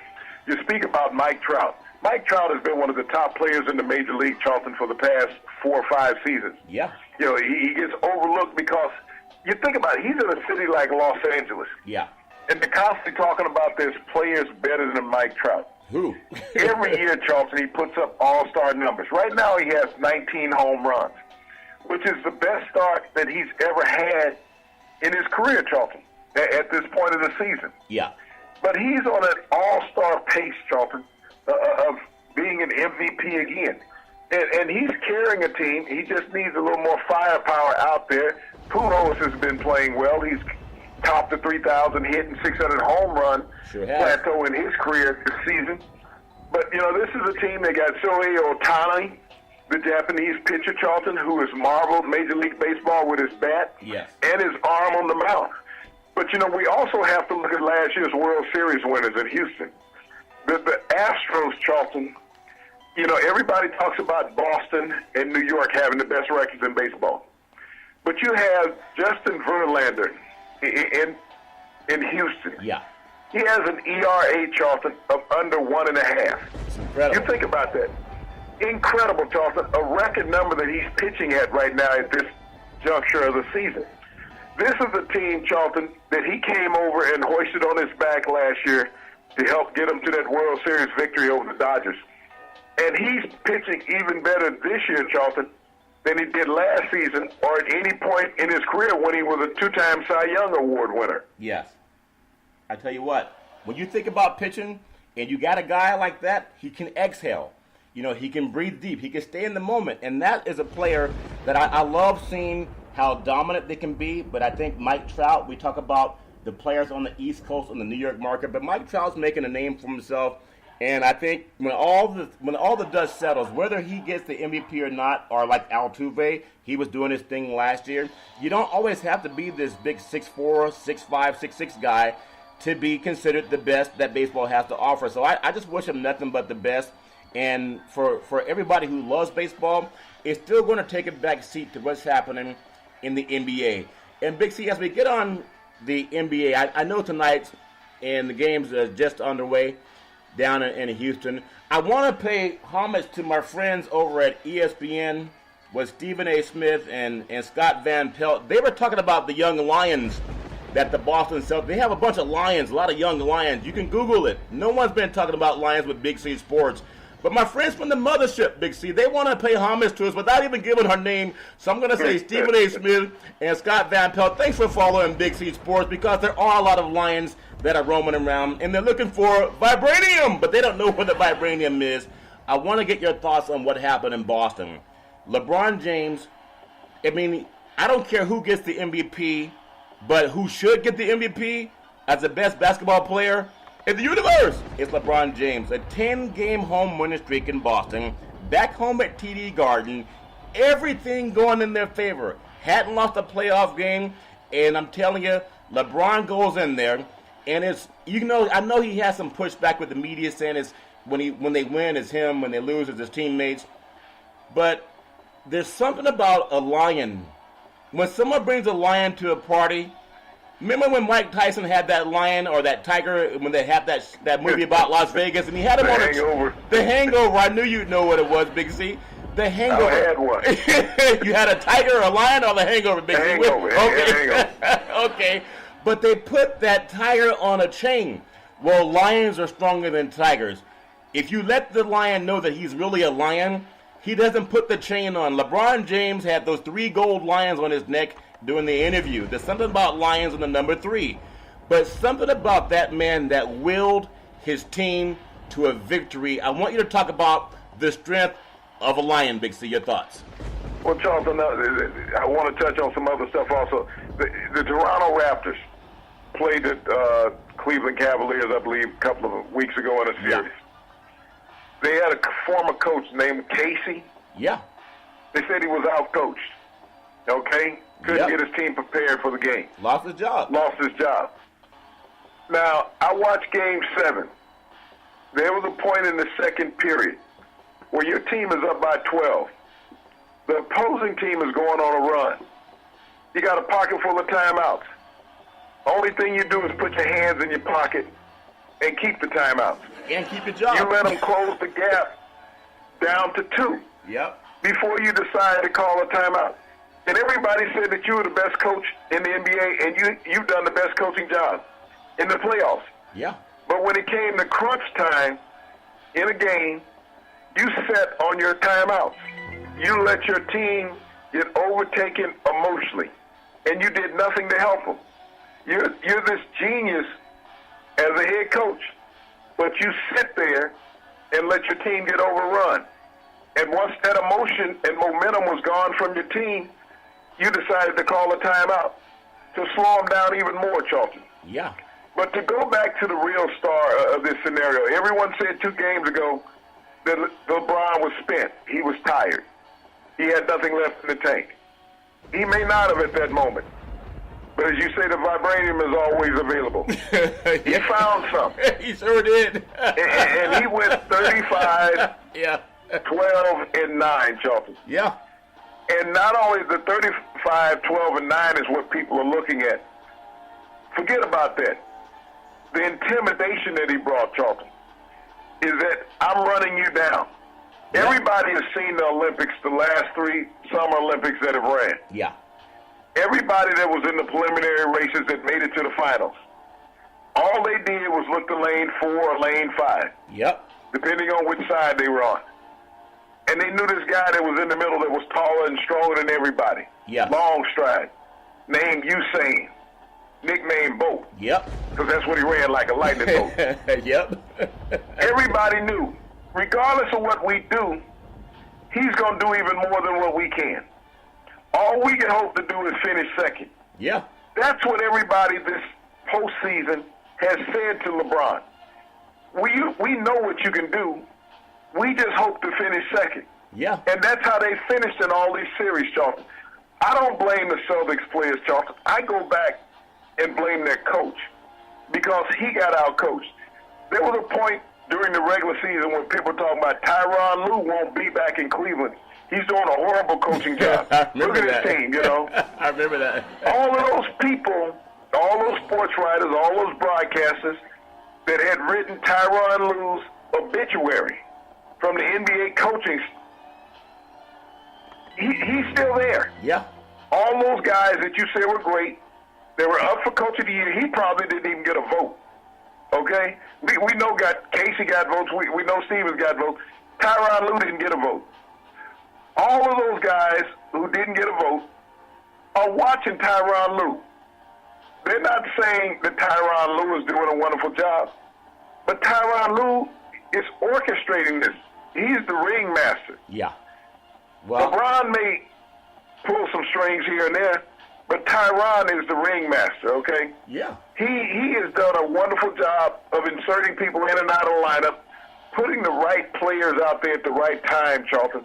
You speak about Mike Trout. Mike Trout has been one of the top players in the Major League, Charlton, for the past 4 or 5 seasons. Yeah. He gets overlooked because you think about it, he's in a city like Los Angeles. Yeah. And they're constantly talking about there's players better than Mike Trout. Who? Every year, Charlton, he puts up all-star numbers. Right now he has 19 home runs, which is the best start that he's ever had in his career, Charlton, at this point of the season. Yeah. But he's on an all-star pace, Charlton, of being an MVP again. And he's carrying a team. He just needs a little more firepower out there. Pujols has been playing well. He's topped the 3,000 hit and 600 home run plateau in his career this season. But, this is a team that got Shohei Ohtani, the Japanese pitcher, Charlton, who has marveled Major League Baseball with his bat and his arm on the mound. But, we also have to look at last year's World Series winners in Houston. The Astros, Charlton, everybody talks about Boston and New York having the best records in baseball. But you have Justin Verlander in Houston. Yeah. He has an ERA, Charlton, of under 1.5. It's incredible. You think about that. Incredible, Charlton. A record number that he's pitching at right now at this juncture of the season. This is a team, Charlton, that he came over and hoisted on his back last year to help get him to that World Series victory over the Dodgers. And he's pitching even better this year, Charlton, than he did last season or at any point in his career when he was a 2-time Cy Young Award winner. Yes. I tell you what, when you think about pitching and you got a guy like that, he can exhale. He can breathe deep. He can stay in the moment. And that is a player that I love seeing how dominant they can be. But I think Mike Trout, we talk about the players on the East Coast in the New York market, but Mike Trout's making a name for himself. And I think when all the dust settles, whether he gets the MVP or not, or like Altuve, he was doing his thing last year, you don't always have to be this big 6'4", 6'5", 6'6" guy to be considered the best that baseball has to offer. So I just wish him nothing but the best. And for everybody who loves baseball, it's still going to take a back seat to what's happening in the NBA. And Big C, as we get on the NBA, I know tonight, and the games are just underway down in Houston, I want to pay homage to my friends over at ESPN with Stephen A. Smith and Scott Van Pelt. They were talking about the young Lions that the Boston Celtics, they have a bunch of Lions, a lot of young Lions. You can Google it. No one's been talking about Lions with Big C Sports. But my friends from the mothership, Big C, they want to pay homage to us without even giving her name. So I'm going to say Stephen A. Smith and Scott Van Pelt, thanks for following Big C Sports, because there are a lot of Lions that are roaming around, and they're looking for vibranium, but they don't know where the vibranium is. I want to get your thoughts on what happened in Boston. LeBron James, I don't care who gets the MVP, but who should get the MVP as the best basketball player in the universe is LeBron James. A 10-game home winning streak in Boston, back home at TD Garden, everything going in their favor. Hadn't lost a playoff game, and I'm telling you, LeBron goes in there, and I know he has some pushback with the media saying when they win, it's him. When they lose, it's his teammates. But there's something about a lion. When someone brings a lion to a party, remember when Mike Tyson had that lion or that tiger when they had that movie about Las Vegas, and he had him on Hangover. The Hangover. I knew you'd know what it was, Big C. The Hangover. I had one. You had a tiger, a lion, or the Hangover, Big C? Hangover. Okay. Hangover. Okay. But they put that tiger on a chain. Well, lions are stronger than tigers. If you let the lion know that he's really a lion, he doesn't put the chain on. LeBron James had those 3 gold lions on his neck during the interview. There's something about lions in the number 3. But something about that man that willed his team to a victory. I want you to talk about the strength of a lion, Big C. Your thoughts? Well, Charlton, I want to touch on some other stuff also. The Toronto Raptors played the Cleveland Cavaliers, I believe, a couple of weeks ago in a series. Yeah. They had a former coach named Casey. Yeah. They said he was out-coached. Okay? Couldn't Yep. get his team prepared for the game. Lost his job. Lost his job. Now, I watched Game 7. There was a point in the second period where your team is up by 12. The opposing team is going on a run. You got a pocket full of timeouts. Only thing you do is put your hands in your pocket and keep the timeouts. And keep your job. You let them close the gap down to 2 Yep. before you decide to call a timeout. And everybody said that you were the best coach in the NBA, and you've done the best coaching job in the playoffs. Yeah. But when it came to crunch time in a game, you sat on your timeouts. You let your team get overtaken emotionally, and you did nothing to help them. You're this genius as a head coach, but you sit there and let your team get overrun. And once that emotion and momentum was gone from your team, you decided to call a timeout to slow them down even more, Charlton. Yeah. But to go back to the real star of this scenario, everyone said 2 games ago that LeBron was spent. He was tired. He had nothing left in the tank. He may not have at that moment. But as you say, the vibranium is always available. He found something. He sure did. and he went 35, Yeah. 12, and 9, Charlton. Yeah. And not only the 35, 12, and 9 is what people are looking at. Forget about that. The intimidation that he brought, Charlton, is that I'm running you down. Yeah. Everybody has seen the Olympics, the last 3 Summer Olympics that have ran. Yeah. Everybody that was in the preliminary races that made it to the finals, all they did was look to lane 4 or lane 5, Yep. depending on which side they were on. And they knew this guy that was in the middle that was taller and stronger than everybody. Yeah. Long stride. Named Usain. Nicknamed Bolt. Yep. Because that's what he ran, like a lightning bolt. Yep. Everybody knew, regardless of what we do, he's going to do even more than what we can. All we can hope to do is finish second. Yeah. That's what everybody this postseason has said to LeBron. We know what you can do. We just hope to finish second. Yeah. And that's how they finished in all these series, Charlton. I don't blame the Celtics players, Charlton. I go back and blame their coach because he got out-coached. There was a point during the regular season when people were talking about Tyronn Lue won't be back in Cleveland. He's doing a horrible coaching job. Look at his team, you know. I remember that. All of those people, all those sports writers, all those broadcasters that had written Tyronn Lue's obituary from the NBA coaching, he's still there. Yeah. All those guys that you say were great, they were up for Coach of the Year. He probably didn't even get a vote. Okay? We know Casey got votes. We know Stevens got votes. Tyronn Lue didn't get a vote. All of those guys who didn't get a vote are watching Tyronn Lue. They're not saying that Tyronn Lue is doing a wonderful job, but Tyronn Lue is orchestrating this. He's the ringmaster. Yeah. Well, LeBron may pull some strings here and there, but Tyronn is the ringmaster, okay? yeah. He has done a wonderful job of inserting people in and out of the lineup, putting the right players out there at the right time, Charlton,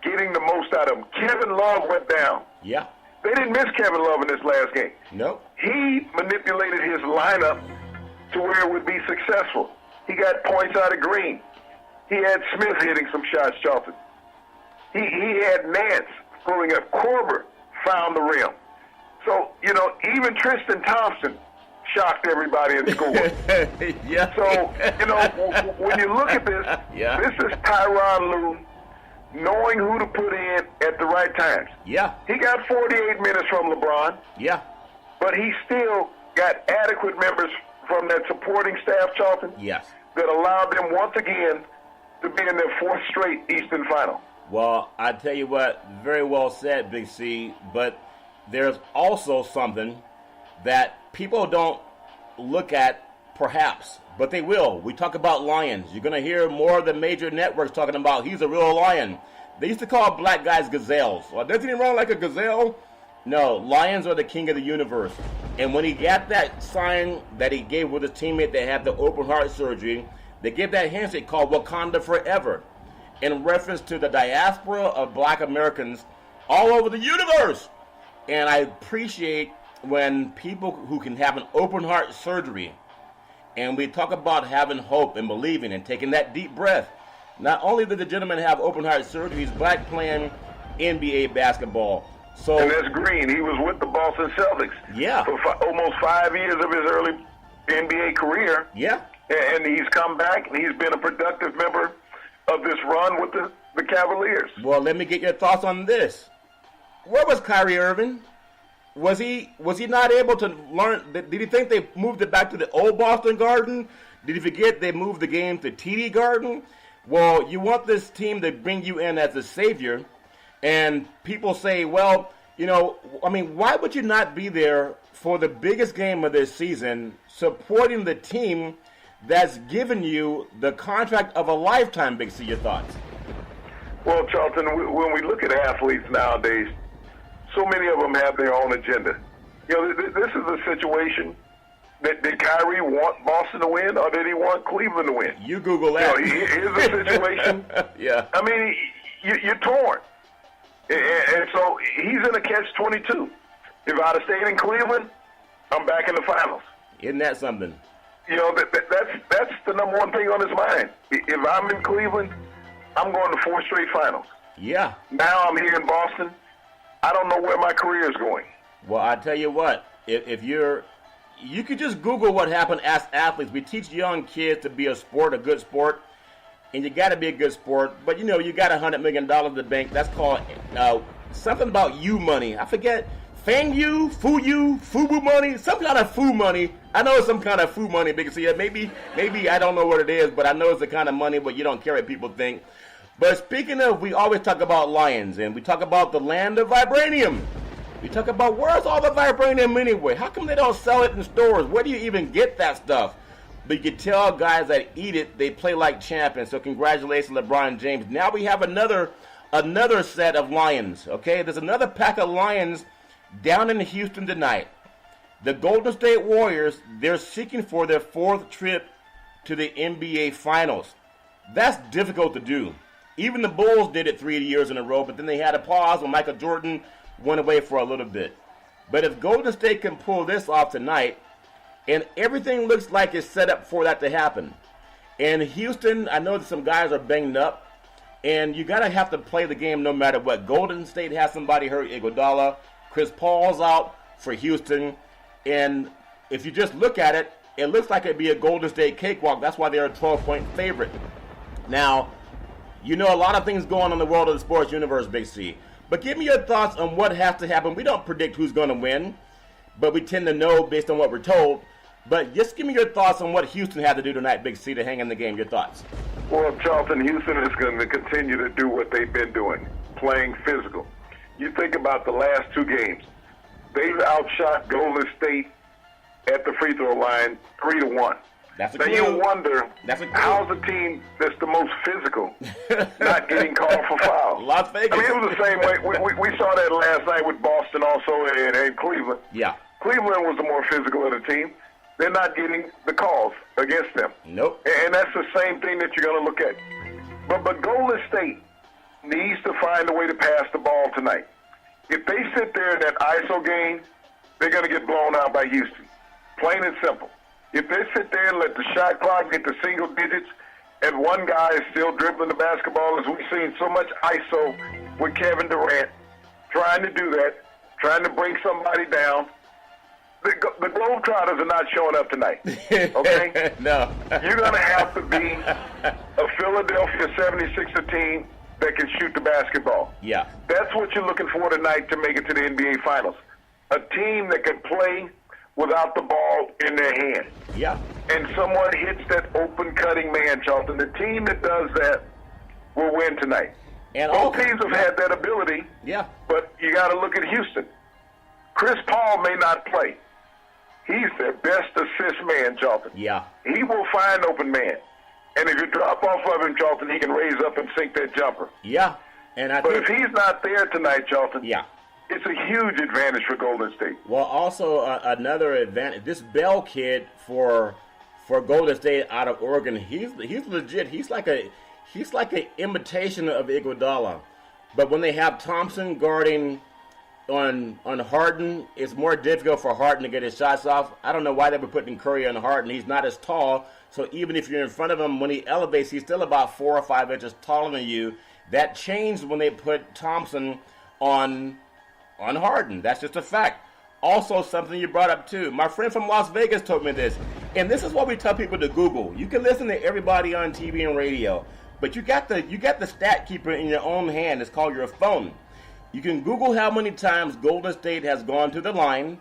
getting the most out of them. Kevin Love went down. Yeah. They didn't miss Kevin Love in this last game. No. He manipulated his lineup to where it would be successful. He got points out of Green. He had Smith hitting some shots, Charlton. He had Nance pulling up. Korver found the rim. So, even Tristan Thompson shocked everybody and scored. Yeah. So, when you look at this, Yeah. This is Tyronn Lue knowing who to put in at the right times. Yeah. He got 48 minutes from LeBron, Yeah. but he still got adequate members from that supporting staff, Charlton, Yes. that allowed them once again to be in their fourth straight Eastern Final. Well, I tell you what, very well said, Big C, but there's also something that people don't look at, perhaps, but they will. We talk about lions. You're going to hear more of the major networks talking about he's a real lion. They used to call black guys gazelles. Well, doesn't he run like a gazelle? No, lions are the king of the universe. And when he got that sign that he gave with his teammate that had the open heart surgery, they gave that handshake called Wakanda Forever, in reference to the diaspora of black Americans all over the universe. And I appreciate when people who can have an open heart surgery, and we talk about having hope and believing and taking that deep breath. Not only did the gentleman have open heart surgery, he's black playing NBA basketball. So, And that's Green. He was with the Boston Celtics Yeah. for almost 5 years of his early NBA career. yeah, And he's come back, and he's been a productive member of this run with the Cavaliers. well, let me get your thoughts on this. Where was Kyrie Irving? Was he not able to learn? Did he think they moved it back to the old Boston Garden? Did he forget they moved the game to TD Garden? Well, you want this team to bring you in as a savior, and people say, well, why would you not be there for the biggest game of this season, supporting the team that's given you the contract of a lifetime? Big C, your thoughts? Well, Charlton, when we look at athletes nowadays, so many of them have their own agenda. This is a situation that did Kyrie want Boston to win, or did he want Cleveland to win? You Google that. Here's a situation. Yeah. I mean, you're torn. And so he's in a catch-22. If I'd have stayed in Cleveland, I'm back in the finals. Isn't that something? That's the number one thing on his mind. If I'm in Cleveland, I'm going to 4 straight finals. Yeah. Now I'm here in Boston. I don't know where my career is going. Well, I tell you what, if you could just Google what happened as athletes. We teach young kids to be a good sport, and you got to be a good sport. But you got $100 million in the bank. That's called something about you money. I forget. Fang you, Fubu money, some kind of foo money. I know it's some kind of foo money, because maybe I don't know what it is, but I know it's the kind of money where you don't care what people think. But speaking of, we always talk about lions, and we talk about the land of vibranium. We talk about, where's all the vibranium anyway? How come they don't sell it in stores? Where do you even get that stuff? But you can tell guys that eat it, they play like champions. So congratulations, LeBron James. Now we have another set of lions, okay? There's another pack of lions down in Houston tonight. The Golden State Warriors, they're seeking for their 4th trip to the NBA Finals. That's difficult to do. Even the Bulls did it 3 years in a row, but then they had a pause when Michael Jordan went away for a little bit. But if Golden State can pull this off tonight, and everything looks like it's set up for that to happen. And Houston, I know that some guys are banged up, and you got to have to play the game no matter what. Golden State has somebody hurt, Iguodala. Chris Paul's out for Houston. And if you just look at it, it looks like it'd be a Golden State cakewalk. That's why they're a 12-point favorite. Now, a lot of things going on in the world of the sports universe, Big C. But give me your thoughts on what has to happen. We don't predict who's going to win, but we tend to know based on what we're told. But just give me your thoughts on what Houston had to do tonight, Big C, to hang in the game. Your thoughts? Well, Charlton, Houston is going to continue to do what they've been doing, playing physical. You think about the last 2 games. They've outshot Golden State at the free throw line 3-1. That's a now clue. you wonder, how's a team that's the most physical not getting called for fouls? Las Vegas. I mean, it was the same way. We saw that last night with Boston also and Cleveland. Yeah. Cleveland was the more physical of the team. They're not getting the calls against them. Nope. And that's the same thing that you're going to look at. But Golden State needs to find a way to pass the ball tonight. If they sit there in that ISO game, they're going to get blown out by Houston. Plain and simple. If they sit there and let the shot clock get to single digits and one guy is still dribbling the basketball, as we've seen so much ISO with Kevin Durant, trying to do that, trying to break somebody down. The Globetrotters are not showing up tonight, okay? No. You're going to have to be a Philadelphia 76er team that can shoot the basketball. Yeah. That's what you're looking for tonight to make it to the NBA Finals. A team that can play without the ball in their hand. Yeah. And someone hits that open cutting man, Charlton. The team that does that will win tonight. And both teams have had that ability. Yeah. But you got to look at Houston. Chris Paul may not play. He's their best assist man, Charlton. Yeah. He will find open man. And if you drop off of him, Charlton, he can raise up and sink that jumper. Yeah. And but if he's not there tonight, Charlton, yeah, it's a huge advantage for Golden State. Well, also another advantage, this Bell kid for Golden State out of Oregon, he's legit. He's like an imitation of Iguodala. But when they have Thompson guarding on Harden, it's more difficult for Harden to get his shots off. I don't know why they were putting Curry on Harden. He's not as tall, so even if you're in front of him, when he elevates, he's still about 4 or 5 inches taller than you. That changed when they put Thompson on Harden. That's just a fact. Also, something you brought up too. My friend from Las Vegas told me this, and this is what we tell people to Google. You can listen to everybody on TV and radio, but you got the stat keeper in your own hand. It's called your phone. You can Google how many times Golden State has gone to the line,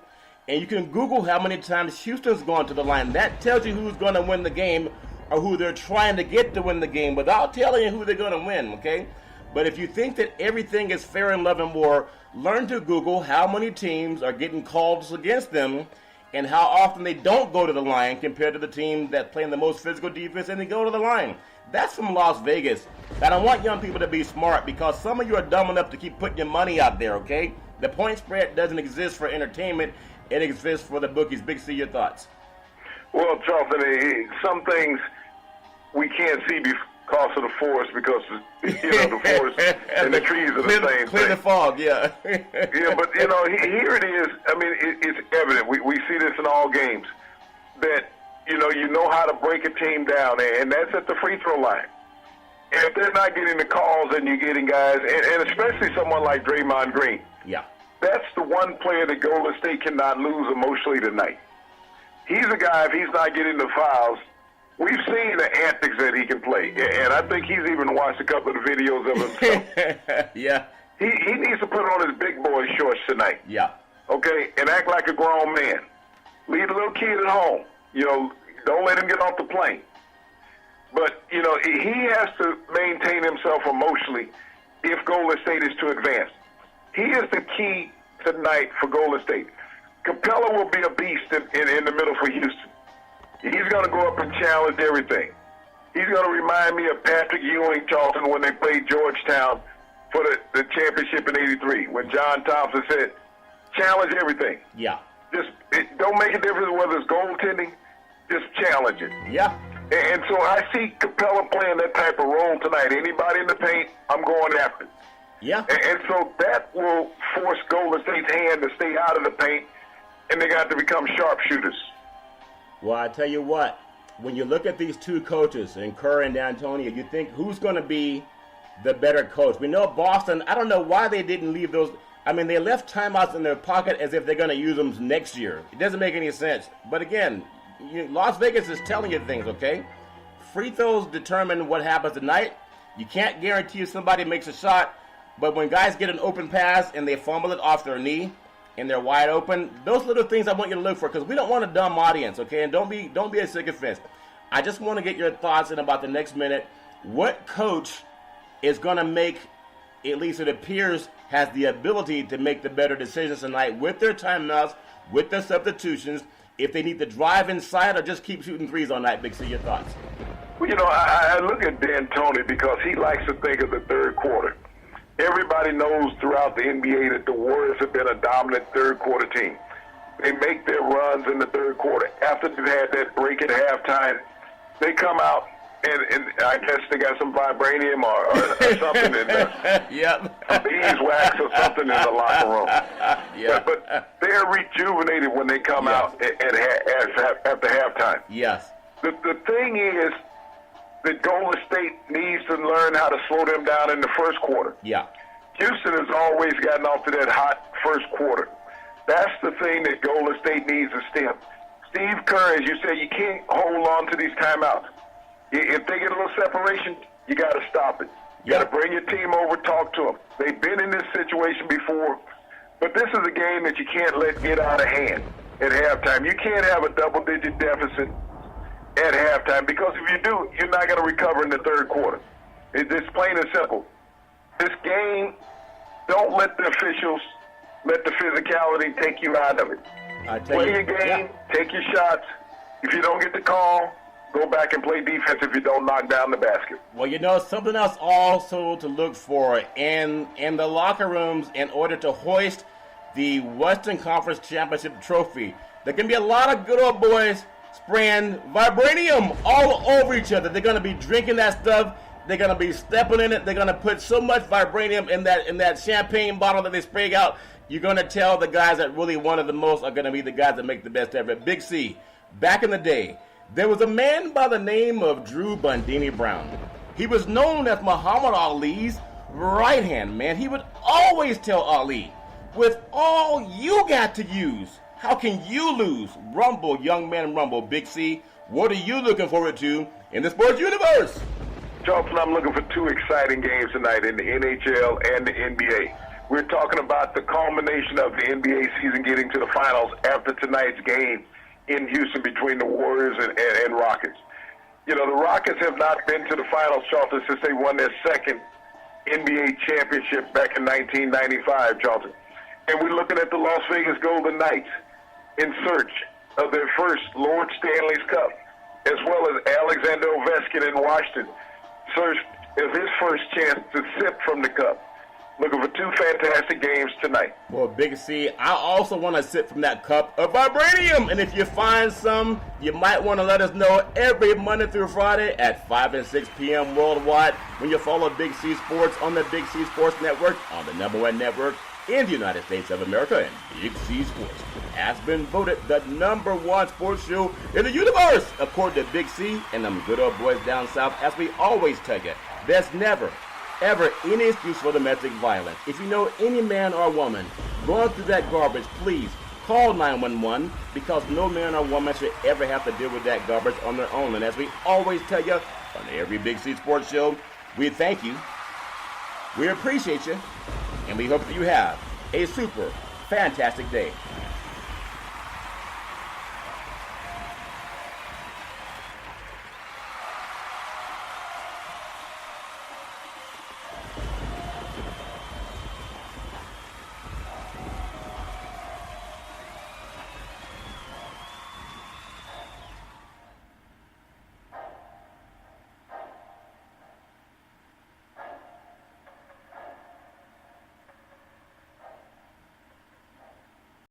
and you can Google how many times Houston's gone to the line. That tells you who's going to win the game or who they're trying to get to win the game without telling you who they're going to win, okay? But if you think that everything is fair in love and war, learn to Google how many teams are getting calls against them and how often they don't go to the line compared to the team that's playing the most physical defense and they go to the line. That's from Las Vegas. And I want young people to be smart because some of you are dumb enough to keep putting your money out there, okay? The point spread doesn't exist for entertainment. It exists for the bookies. Big C, your thoughts? Well, Charlton, some things we can't see because of the forest because, the forest and the trees are the same thing. Clear the fog, yeah. Yeah, but, here it is. I mean, it's evident. We see this in all games that, you know how to break a team down, and that's at the free throw line. And if they're not getting the calls and you're getting guys, and especially someone like Draymond Green, yeah, that's the one player that Golden State cannot lose emotionally tonight. He's a guy, if he's not getting the fouls, we've seen the antics that he can play. And I think he's even watched a couple of the videos of himself. Yeah. He needs to put on his big boy shorts tonight. Yeah. Okay? And act like a grown man. Leave the little kid at home. Don't let him get off the plane. But, he has to maintain himself emotionally if Golden State is to advance. He is the key tonight for Golden State. Capella will be a beast in the middle for Houston. He's going to go up and challenge everything. He's going to remind me of Patrick Ewing, Charlton, when they played Georgetown for the championship in '83, when John Thompson said, challenge everything. Yeah. Don't make a difference whether it's goaltending, just challenge it. Yeah. And so I see Capella playing that type of role tonight. Anybody in the paint, I'm going after it. Yeah. And so that will force Golden State's hand to stay out of the paint, and they got to become sharpshooters. Well, I tell you what, when you look at these two coaches, and Kerr and D'Antoni, you think who's going to be the better coach? We know Boston, I don't know why they didn't leave those. I mean, they left timeouts in their pocket as if they're going to use them next year. It doesn't make any sense. But again, Las Vegas is telling you things, okay? Free throws determine what happens tonight. You can't guarantee if somebody makes a shot, but when guys get an open pass and they fumble it off their knee and they're wide open, those little things I want you to look for because we don't want a dumb audience, okay? And don't be a sycophant. I just want to get your thoughts in about the next minute. What coach is going to make, at least it appears, has the ability to make the better decisions tonight with their timeouts, with their substitutions, if they need to drive inside or just keep shooting threes all night? Big C, your thoughts? Well, I look at D'Antoni because he likes to think of the third quarter. Everybody knows throughout the NBA that the Warriors have been a dominant third quarter team. They make their runs in the third quarter. After they've had that break at halftime, they come out and I guess they got some vibranium or something in there. Yep. Beeswax or something in the locker room. Yeah. But they're rejuvenated when they come out after halftime. Yes. The thing is, that Golden State needs to learn how to slow them down in the first quarter. Yeah. Houston has always gotten off to that hot first quarter. That's the thing that Golden State needs to stem. Steve Kerr, as you say, you can't hold on to these timeouts. If they get a little separation, you got to stop it. You got to bring your team over, talk to them. They've been in this situation before, but this is a game that you can't let get out of hand at halftime. You can't have a double-digit deficit at halftime, because if you do, you're not going to recover in the third quarter. It's plain and simple. This game, don't let the officials, let the physicality take you out of it. Play your game, take your shots. If you don't get the call, go back and play defense if you don't knock down the basket. Well, you know, something else also to look for in the locker rooms in order to hoist the Western Conference Championship trophy. There can be a lot of good old boys spraying vibranium all over each other. They're going to be drinking that stuff. They're going to be stepping in it. They're going to put so much vibranium in that champagne bottle that they spray out. You're going to tell the guys that really want it the most are going to be the guys that make the best effort. Big C, back in the day, there was a man by the name of Drew Bundini Brown. He was known as Muhammad Ali's right-hand man. He would always tell Ali, with all you got to use, how can you lose? Rumble, young man, rumble. Big C, what are you looking forward to in the sports universe? Charlton, I'm looking for two exciting games tonight in the NHL and the NBA. We're talking about the culmination of the NBA season getting to the finals after tonight's game in Houston between the Warriors and Rockets. You know, the Rockets have not been to the finals, Charlton, since they won their second NBA championship back in 1995, Charlton. And we're looking at the Las Vegas Golden Knights in search of their first Lord Stanley's Cup, as well as Alexander Ovechkin in Washington, search as his first chance to sip from the cup. Looking for two fantastic games tonight. Well, Big C, I also want to sip from that cup of vibranium. And if you find some, you might want to let us know every Monday through Friday at 5 and 6 p.m. worldwide when you follow Big C Sports on the Big C Sports Network, on the #1 network in the United States of America. And Big C Sports has been voted the #1 sports show in the universe, according to Big C and them good old boys down south. As we always tell you, there's never, ever any excuse for domestic violence. If you know any man or woman going through that garbage, please call 911, because no man or woman should ever have to deal with that garbage on their own. And as we always tell you on every Big C Sports show, we thank you, we appreciate you, and we hope that you have a super fantastic day.